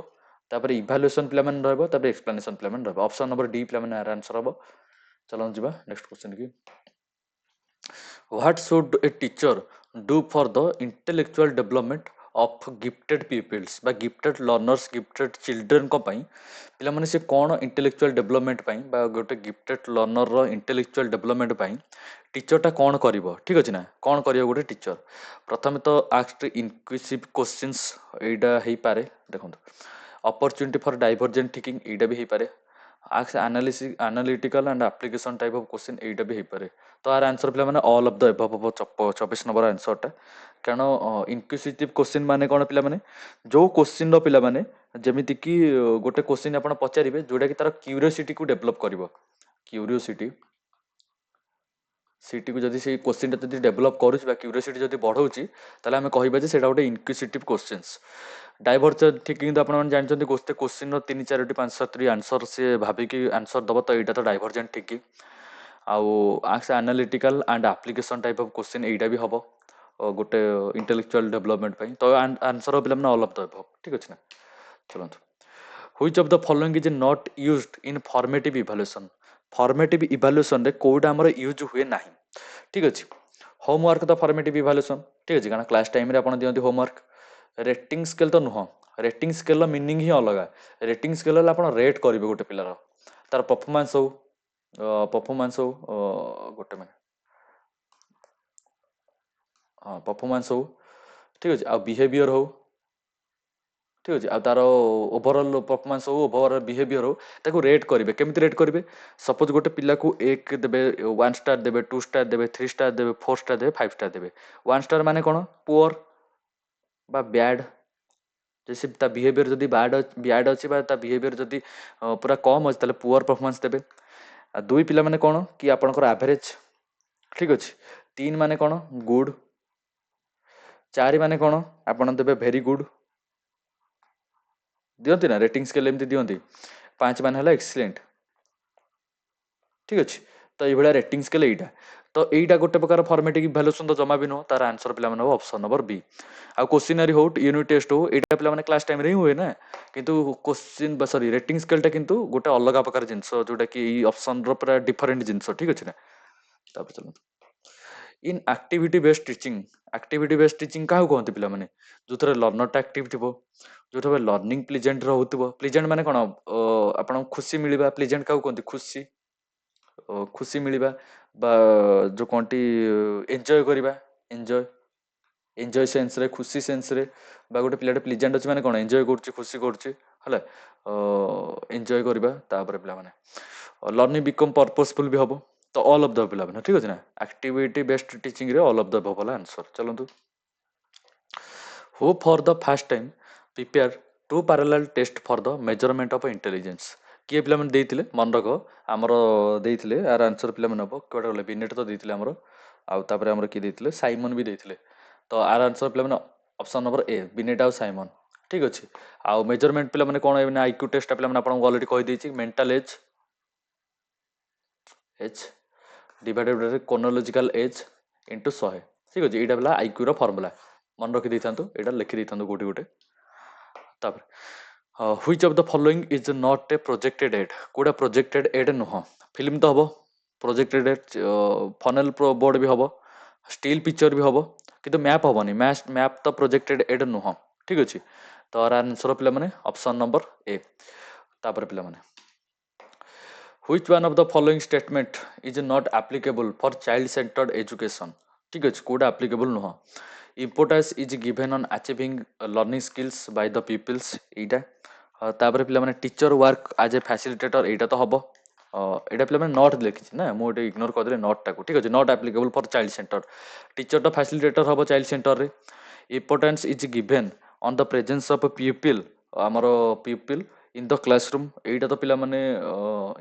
[SPEAKER 1] ତାପରେ ଇଭାଲୁଏସନ ପିଲାମାନେ ରହିବ, ତାପରେ ଏକ୍ସପ୍ଲାନେସନ ପିଲାମାନେ ରହିବ। ଅପସନ ନମ୍ବର ଡି ପିଲାମାନେ ଆର ଆନ୍ସର ହବ। ଚାଲନ୍ତୁ ଯିବା ନେକ୍ସଟ କ୍ୱେଶ୍ଚନ କି। What should a teacher do for the intellectual development of gifted pupils ବା gifted learners, gifted children ଙ୍କ ପାଇଁ ପିଲାମାନେ ସେ କଣ intellectual development ପାଇଁ ବା ଗୋଟେ gifted learner ର intellectual development ପାଇଁ ଟିଚରଟା କଣ କରିବ? ଠିକ ଅଛି ନା। କଣ କରିବ ଗୋଟେ ଟିଚର? ପ୍ରଥମେ ତ asked inquisitive questions, ଏଇଟା ହେଇପାରେ। ଦେଖନ୍ତୁ, opportunity for divergent thinking, ଏଇଟା ବି ହେଇପାରେ। ଆକ୍ସ analytical and application type of question, ଏଇଟା ବି ହେଇପାରେ। ତ ଆର ଆନ୍ସର ପିଲାମାନେ ଅଲ୍ ଅଫ ଦ ଏଭବ ହବ 24 ନମ୍ବର ଆନ୍ସରଟା। କାରଣ ଇନକ୍ୟୁସିଟିଭ କ୍ୱେଶ୍ଚିନ୍ ମାନେ କଣ ପିଲାମାନେ? ଯୋଉ କ୍ୱେଶ୍ଚିନ୍ ର ପିଲାମାନେ ଯେମିତି କି ଗୋଟେ କ୍ୱେଶ୍ଚିନ୍ ଆପଣ ପଚାରିବେ ଯୋଉଟା କି ତାର କ୍ୟୁରିଓସିଟିକୁ ଡେଭଲପ କରିବ। କ୍ୟୁରିଓସିଟିକୁ ଯଦି ସେଇ କ୍ୱେଶ୍ଚିନ୍ଟା ଯଦି ଡେଭଲପ କରୁଛି ବା କ୍ୟୁରିଓସିଟି ଯଦି ବଢଉଛି, ତାହେଲେ ଆମେ କହିବା ଯେ ସେଇଟା ଗୋଟେ ଇନକ୍ୟୁସିଟିଭ କ୍ୱେଶ୍ଚିନ୍ସ। ଡାଇଭର୍ଜେଣ୍ଟ ଥିଙ୍କିଂ ତ ଆପଣମାନେ ଜାଣିଛନ୍ତି, ଗୋଟେ କ୍ୱେଶ୍ଚିନ୍ର 3 4ଟି 5 7ଟି ଆନ୍ସର ସେ ଭାବିକି ଆନ୍ସର ଦବ, ତ ଏଇଟା ତ ଡାଇଭର୍ଜେଣ୍ଟ ଥିଙ୍କିଂ। ଆଉ ଆକ୍ସ analytical and application type of question, ଏଇଟା ବି ହବ ଗୋଟେ ଇଣ୍ଟେଲେକ୍ଚୁଆଲ ଡେଭଲପମେଣ୍ଟ ପାଇଁ। ତ ଆନ୍ସର ପିଲାମାନେ ଅଲ୍ ଅଫ ଦ ଏଭବ। ଠିକ ଅଛି ନା। ଚଲନ୍ତୁ, which of the following is not used in formative evaluation. Formative ଇଭାଲୁଏସନରେ କୋଉଟା ଆମର ୟୁଜ୍ ହୁଏ ନାହିଁ। ଠିକ ଅଛି। ହୋମୱାର୍କ ତ ଫର୍ମେଟିଭ ଇଭାଲୁଏସନ। ଠିକ ଅଛି, କାରଣ କ୍ଲାସ ଟାଇମରେ ଆପଣ ଦିଅନ୍ତି ହୋମୱାର୍କ। ରେଟିଂ ସ୍କେଲ ତ ନୁହଁ। ରେଟିଂ ସ୍କେଲର ମିନିଂ ହିଁ ଅଲଗା। ରେଟିଂ ସ୍କେଲ ହେଲେ ଆପଣ ରେଟ୍ କରିବେ ଗୋଟେ ପିଲାର, ତାର ପରଫର୍ମାନ୍ସ ହଉ, ଗୋଟେ ମିନିଟ୍, ହଁ ପରଫର୍ମାନ୍ସ ହଉ, ଠିକ ଅଛି, ଆଉ ବିହେଭିୟର ହଉ, ଠିକ ଅଛି, ଆଉ ତାର ଓଭରଅଲ୍ ପରଫର୍ମାନ୍ସ ହଉ, ଓଭରଅଲ୍ ବିହେଭିୟର ହଉ, ତାକୁ ରେଟ୍ କରିବେ। କେମିତି ରେଟ୍ କରିବେ? ସପୋଜ ଗୋଟେ ପିଲାକୁ 1 ଦେବେ, 1 ଷ୍ଟାର ଦେବେ, 2 ଷ୍ଟାର ଦେବେ, 3 ଷ୍ଟାର ଦେବେ, 4 ଷ୍ଟାର ଦେବେ, 5 ଷ୍ଟାର ଦେବେ। 1 ଷ୍ଟାର ମାନେ କଣ? ପୁଅର ବା ବ୍ୟାଡ। ଯଦି ତା ବିହେଭିୟର ଯଦି ବ୍ୟାଡ ଅଛି ବା ତା ବିହେଭିୟର ଯଦି ପୁରା କମ୍ ଅଛି, ତାହେଲେ ପୁଅର ପରଫର୍ମାନ୍ସ ଦେବେ। ଆଉ 2 ପିଲାମାନେ କଣ କି ଆପଣଙ୍କର ଆଭରେଜ। ଠିକ ଅଛି। 3 ମାନେ କଣ? ଗୁଡ। 4 ମାନେ କଣ? ଆପଣ ଦେବେ ଭେରି ଗୁଡ। ଦିଅନ୍ତି ନା ରେଟିଂ ସ୍କେଲ ଏମିତି ଦିଅନ୍ତି। 5 ମାନେ ହେଲା ଏକ୍ସିଲେଣ୍ଟ। ଠିକ ଅଛି। ତ ଏଇଭଳିଆ ରେଟିଂ ସ୍କେଲ ଏଇଟା। ତ ଏଇଟା ଗୋଟେ ପ୍ରକାର ଫର୍ମେଟିଭ ଇଭାଲୁଏସନ ତ ଜମା ବି ନୁହଁ। ତାର ଆନ୍ସର ପିଲାମାନେ ହବ ଅପସନ ନମ୍ବର ବି। ଆଉ କୋଶ୍ଚିନାରୀ ହଉ, ୟୁନିଟ ଟେଷ୍ଟ ହଉ, ଏଇଟା ପିଲାମାନେ କ୍ଲାସ ଟାଇମରେ ହିଁ ହୁଏ ନା। କିନ୍ତୁ କୋଶ୍ଚିନ୍ ବା ସରି ରେଟିଂ ସ୍କେଲଟା କିନ୍ତୁ ଗୋଟେ ଅଲଗା ପ୍ରକାର ଜିନିଷ, ଯୋଉଟା କି ଏଇ ଅପସନର ପୁରା ଡିଫରେଣ୍ଟ ଜିନିଷ। ଠିକ ଅଛି ନା। ତାପରେ ଚାଲନ୍ତୁ, in activity based teaching, activity based teaching क्या कहते पिला माने जो थरे लर्नर एक्टिव थिबो, जो थरे लर्निंग प्लीजेंट रहउतबो। प्लीजेंट माने कोन आपण खुशी मिलिबा, प्लीजेंट का कहते खुशी, खुशी मिलिबा बा जो कोनटी एन्जॉय करिबा, एन्जॉय, एन्जॉय सेंस रे, खुशी सेंस रे बा गोटे पिलाटे प्लीजेंट अछि माने कोन एन्जॉय करछि, खुशी करछि हला, एन्जॉय करिबा। तापर पिला माने लर्निंग बिकम पर्पसफुल भी हबो। तो ऑल ऑफ द पिला माने ठीक अछि ना, एक्टिविटी बेस्ड टीचिंग रे ऑल ऑफ द भला आंसर। चलंतु who for the first time prepare to parallel test for the measurement of intelligence. किए पिला माने देइथिले मन रख, हमर देइथिले आर आंसर पिला माने हबो कोडा गले बिनेट तो देइथिले हमर, आ तापर हमर की देइथिले साइमन भी देइथिले। तो आर आंसर पिला माने ऑप्शन नंबर ए बिनेट आ साइमन ठीक अछि। आ मेजरमेंट पिला माने कोन एबने आईक्यू टेस्ट पिला माने आपन ऑलरेडी कहि देइछि, mental age H divided by chronological age into 100 ठीक अछि। एटा पिला आईक्यू रो फार्मूला मन रखि देइथांतु, एटा लिखि देइथांतु गोटे गोटे। तापर which of the following is not a projected aid, कोडा प्रोजेक्टेड एड नुह। फिल्म तो हबो प्रोजेक्टेड एड, फनेल बोर्ड भी हबो, स्टिल पिक्चर भी हबो, किंतु मैप हबनी, मैप तो प्रोजेक्टेड एड नुह ठीक अछि। तो आंसर पिला माने ऑप्शन नंबर ए। तापर पिला माने which one of the following statement is not applicable for child centred education ठीक अछि, कोडा एप्लीकेबल नुह। Importance is given on achieving learning skills by the pupils एटा। तापर पिला माने teacher work as a facilitator एटा तो हबो, एटा पिला माने नॉट लिखिछि ना, मु एटा इग्नोर कर देले नॉट टाको ठीक अछि। Not applicable for child centre, teacher तो फैसिलिटेटर हबो चाइल्ड सेंटर रे। Importance is given on the presence of people, हमर पीपल इन द क्लासरूम एटा तो पिला माने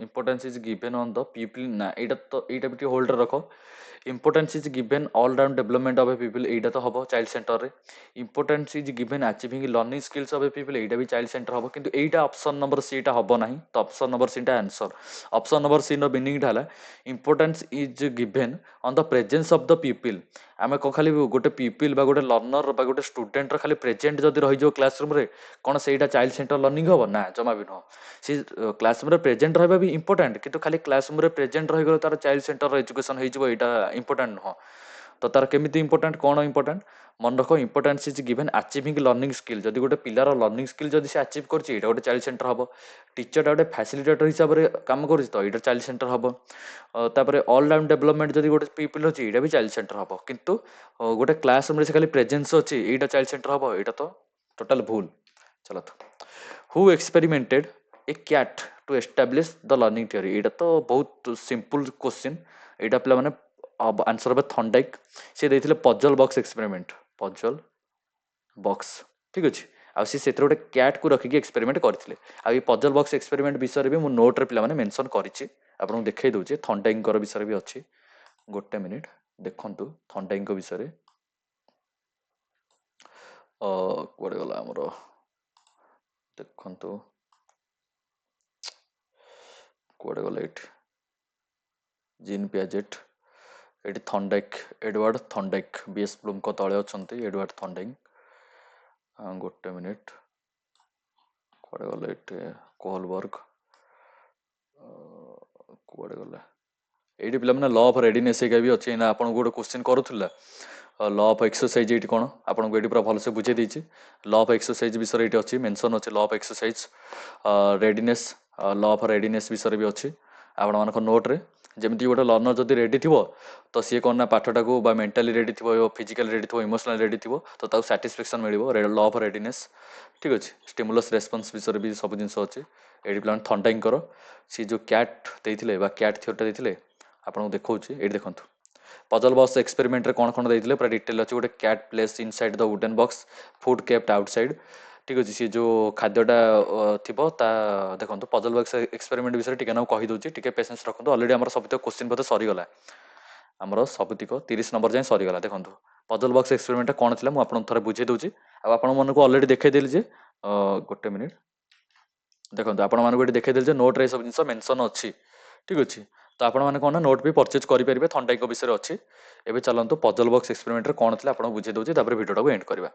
[SPEAKER 1] importance is given on the people ना, एटा तो एटा भी होल्डर रखो। Importance is given all round development of A people एटा तो हबो चाइल्ड सेंटर रे। Importance is given achieving learning skills of A people एटा भी चाइल्ड सेंटर हबो, किंतु एटा ऑप्शन नंबर सी टा हबो नाही। तो ऑप्शन नंबर सी टा answer. Option number C no meaning ढाला importance is given on the presence of the pupil. आमे को खाली गोटे पीपल बा गोटे लर्नर बा गोटे स्टूडेंट रो खाली प्रेजेंट जदी रहि जो क्लासरूम रे, कोन सेटा चाइल्ड सेंटर लर्निंग हबो ना, जमा भी न। सी क्लासरूम रे प्रेजेंट रहबा भी इंपोर्टेंट, किंतु खाली क्लासरूम रे प्रेजेंट रहि गलो तार चाइल्ड सेंटर एजुकेशन होई जबो, एटा इंपोर्टेंट न। तो तार केमिति इंपोर्टेंट, कोन इंपोर्टेंट मन रखो। Importance is given achieving learning skill, जदी गोटे पिलार लर्निंग स्किल जदी से अचीव करछि एटा गोटे चाइल्ड सेंटर हबो। टीचर टा गोटे फैसिलिटेटर हिसाब रे काम करछि तो एटा चाइल्ड सेंटर हबो। तापरे ऑल राउंड डेवलपमेंट जदी गोटे पीपल अछि एटा भी चाइल्ड सेंटर हबो, किंतु गोटे क्लासरूम रे से खाली प्रेजेंस अछि एटा चाइल्ड सेंटर हबो, एटा तो टोटल भूल। चलो तो who experimented a cat to establish the learning theory, एटा तो बहुत सिंपल क्वेश्चन। एटा पिला माने आंसर হবে थॉर्नडाइक। से देइथिले puzzle box experiment, puzzle box ठीक अछि। आ सी सेत्र गोटे कैट को रखिकी एक्सपेरिमेंट करथिले। आ ई पजल बॉक्स एक्सपेरिमेंट विषय भी मु नोट रे पिला माने मेंशन करिछि, आपन देखै दउछि। थॉर्नडाइक कर विषय भी अछि, गोटे मिनिट देखंतु थॉर्नडाइक विषय। कुआडे गला हमर देखंतु, कुआडे गला एठी जीन पियाजेट, एटी Thorndike, Edward Thorndike B S Bloom को तळे अछंती एडवर्ड थॉर्नडाइक। गोटे मिनिट कुआडे गला एठी कोहलबर्ग, कुआडे गला एठी पिला माने लॉ ऑफ रेडीनेस एका भी अछि ना। आपन गोटे क्वेश्चन करूथुला लॉ ऑफ एक्सरसाइज एठी कोन, आपन को एठी पूरा भल से बुझे देछि। लॉ ऑफ एक्सरसाइज विषय एठी अछि, मेंशन अछि law of exercise. Readiness, law of readiness विषय भी अछि आपण मानक नोट रे। जेमति गोटे लर्नर जदी रेडी थिबो तो सी कोन ना पाठटा को बा मेंटली रेडी थिबो, फिजिकली रेडी थिबो, इमोशनली रेडी थिबो तो ताको सैटिस्फैक्शन मिलिबो। लॉ ऑफ रेडीनेस ठीक अछि। स्टिमुलस रेस्पॉन्स विषय भी सब जिंस अछि। एठी प्लान थॉर्नडाइक करो सी जो कैट देइथिले बा कैट थ्योरी देइथिले आपन को देखौछि। एठी देखंतु पजल बॉक्स एक्सपेरिमेंट रे कोन कोन देइथिले पूरा डिटेल अछि। गोटे cat place inside the wooden box, food kept outside ठीक अछि। सी जो खाद्यटा थिबो ता देखंतु पजल बॉक्स एक्सपेरिमेंट विषय टिके ना कहि दउछि, टिके पेशेंस रखंतु। ऑलरेडी हमर सब क्वेश्चन पत्र सरी गला, हमर सबतिक 30 नंबर जाय सरी गला। देखंतु पजल बॉक्स एक्सपेरिमेंट कोन थिला मु आपन थरे बुझे दउछि। आ आपन मन को ऑलरेडी देखै देली जे गोटे मिनिट देखंतु आपण मानको एठी देखै देली जे नोट रे सब जिंस मेंशन अछि ठीक अछि। तो आपण माने कोन ना नोट भी परचेज करि परिबे, थॉर्नडाइक विषय अछि। एबे चलंतु पजल बॉक्स एक्सपेरिमेंट रे कोन थिला आपण बुझे दउछि, तापर वीडियो टाको एंड करबा।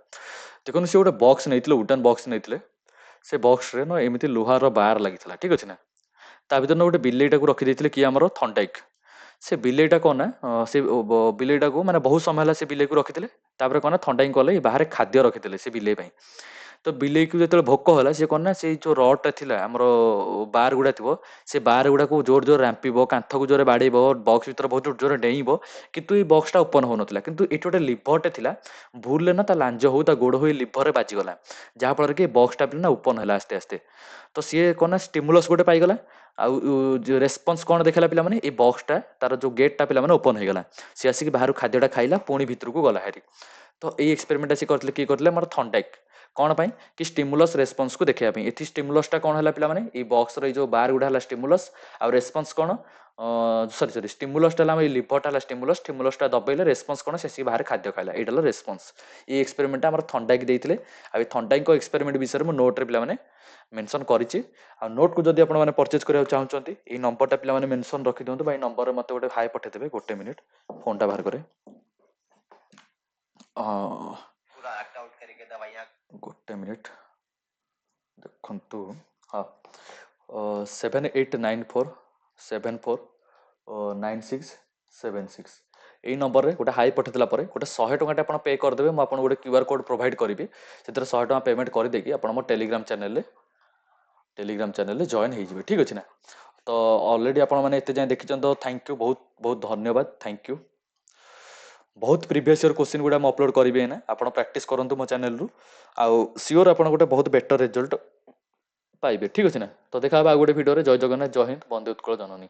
[SPEAKER 1] देखनु से गोटे बॉक्स नैथिले, वुडन बॉक्स नैथिले। से बॉक्स रे न एमिति लोहार बार लागितला ठीक अछि ना। ता भीतर न गोटे बिलेइटा को रखि देइथिले कि हमर थॉर्नडाइक। ସେ ବିଲେଇଟା କ'ଣ ନା ସେ ବିଲେଇଟାକୁ ମାନେ ବହୁତ ସମୟ ହେଲା ସେ ବିଲେଇକୁ ରଖିଥିଲେ। ତାପରେ କ'ଣ ନା ଥଣ୍ଡା ହିଁ କଲେ ବାହାରେ ଖାଦ୍ୟ ରଖିଥିଲେ ସେ ବିଲେଇ ପାଇଁ। ତ ବିଲେଇକୁ ଯେତେବେଳେ ଭୋକ ହେଲା ସିଏ କ'ଣ ନା ସେଇ ଯୋଉ ରଡ୍‌ଟା ଥିଲା ଆମର ବାର୍ ଗୁଡ଼ା ଥିବ, ସେ ବାର୍ ଗୁଡ଼ାକୁ ଜୋର ଜୋର ରାମ୍ପିବ, କାନ୍ଥକୁ ଜୋରେ ବାଡ଼େଇବ, ବକ୍ସ ଭିତରେ ବହୁତ ଜୋରରେ ଡେଇଁବ, କିନ୍ତୁ ଏଇ ବକ୍ସଟା ଓପନ୍ ହଉନଥିଲା। କିନ୍ତୁ ଏଠି ଗୋଟେ ଲିଭରଟେ ଥିଲା, ଭୁଲରେ ନା ତା ଲାଞ୍ଜ ହଉ ତା ଗୋଡ଼ ହଉ ଏ ଲିଭରରେ ବାଜିଗଲା। ଯାହାଫଳରେ କି ବକ୍ସଟା ନା ଓପନ୍ ହେଲା ଆସ୍ତେ ଆସ୍ତେ। ତ ସିଏ କ'ଣ ନା ଷ୍ଟିମୁଲସ୍ ଗୋଟେ ପାଇଗଲା। ଆଉ ଯୋଉ ରେସ୍ପନ୍ସ କ'ଣ ଦେଖେଇଲା ପିଲାମାନେ, ଏଇ ବକ୍ସଟା ତାର ଯୋଉ ଗେଟ୍‌ଟା ପିଲାମାନେ ଓପନ୍ ହେଇଗଲା। ସିଏ ଆସିକି ବାହାରୁ ଖାଦ୍ୟଟା ଖାଇଲା, ପୁଣି ଭିତରକୁ ଗଲା ହାରି। ତ ଏଇ ଏକ୍ସପେରିମେଣ୍ଟଟା ସିଏ କରିଥିଲେ, କିଏ କରିଥିଲେ? ଆମର ଥର୍ନଡାଇକ୍। କ'ଣ ପାଇଁ? କି ଷ୍ଟିମୁଲସ୍ ରେସ୍ପନ୍ସକୁ ଦେଖେଇବା ପାଇଁ। ଏଠି ଷ୍ଟିମୁଲସ୍‌ଟା କ'ଣ ହେଲା ପିଲାମାନେ? ଏଇ ବକ୍ସର ଏଇ ଯୋଉ ବାର୍ ଗୁଡ଼ା ହେଲା ଷ୍ଟିମୁଲସ୍, ଆଉ ରେସ୍ପନ୍ସ କ'ଣ? ସରି ଷ୍ଟିମୁଲସ୍‌ଟା ହେଲା ଆମର ଏଇ ଲିଭରଟା ହେଲା ଷ୍ଟିମୁଲସ୍, ଷ୍ଟିମୁଲସ୍‌ଟା ଦବେଇଲେ ରେସ୍ପନ୍ସ କ'ଣ? ସେ ଆସିକି ବାହାରେ ଖାଦ୍ୟ ଖାଇଲା। ଏଇଟା ହେଲା ରେସ୍ପନ୍ସ। ଏଇ ଏକ୍ସପେରିମେଣ୍ଟଟା ଆମର ଥର୍ନଡାଇକ୍ ଦେଇଥିଲେ। ଆଉ ଏଇ ଥର୍ନଡାଇକ୍‌ଙ୍କ ଏକ୍ସପେରିମେଣ୍ଟ ବିଷୟରେ ମୁଁ ନୋଟ୍‌ରେ ପିଲାମାନେ ମେନସନ୍ କରିଛି। ଆଉ ନୋଟ୍‌କୁ ଯଦି ଆପଣମାନେ ପରଚେଜ୍ କରିବାକୁ ଚାହୁଁଛନ୍ତି, ଏଇ ନମ୍ବରଟା ପିଲାମାନେ ମେନସନ୍ ରଖିଦିଅନ୍ତୁ, ବା ଏଇ ନମ୍ବରରେ ମୋତେ ଗୋଟେ ହାଏ ପଠେଇଦେବେ। ଗୋଟେ ମିନିଟ୍ ଫୋନ୍‌ଟା ବାହାର କରେ। ଗୋଟେ ମିନିଟ୍ ଦେଖନ୍ତୁ। ହଁ, 7894749676 ଏଇ ନମ୍ବରରେ ଗୋଟେ ହାଇ ପଠେଇଦେଲା ପରେ ଗୋଟେ 100 ଟଙ୍କାଟେ ଆପଣ ପେ କରିଦେବେ। ମୁଁ ଆପଣଙ୍କୁ ଗୋଟେ କ୍ୟୁଆର୍ କୋଡ୍ ପ୍ରୋଭାଇଡ଼ କରିବି। ସେଥିରେ 100 ଟଙ୍କା ପେମେଣ୍ଟ କରିଦେଇକି ଆପଣ ମୋ ଟେଲିଗ୍ରାମ ଚ୍ୟାନେଲରେ ଜଏନ୍ ହେଇଯିବେ। ଠିକ୍ ଅଛି ନା? ତ ଅଲରେଡ଼ି ଆପଣମାନେ ଏତେ ଯାଏଁ ଦେଖିଛନ୍ତି, ତ ଥ୍ୟାଙ୍କ ୟୁ, ବହୁତ ବହୁତ ଧନ୍ୟବାଦ। Thank you. ବହୁତ ପ୍ରିଭିୟସ୍ ଇୟର୍ କୋଶ୍ଚିନ୍ ଗୁଡ଼ା ମୁଁ ଅପଲୋଡ଼ କରିବି ଏଇନା। ଆପଣ ପ୍ରାକ୍ଟିସ୍ କରନ୍ତୁ ମୋ ଚ୍ୟାନେଲରୁ, ଆଉ ସିଓର ଆପଣ ଗୋଟେ ବହୁତ ବେଟର ରେଜଲ୍ଟ ପାଇବେ। ଠିକ୍ ଅଛି ନା? ତ ଦେଖା ହବା ଆଉ ଗୋଟେ ଭିଡ଼ିଓରେ। ଜୟ ଜଗନ୍ନାଥ, ଜୟ ହିନ୍ଦ, ବନ୍ଦେ ଉତ୍କଳ ଜନନୀ।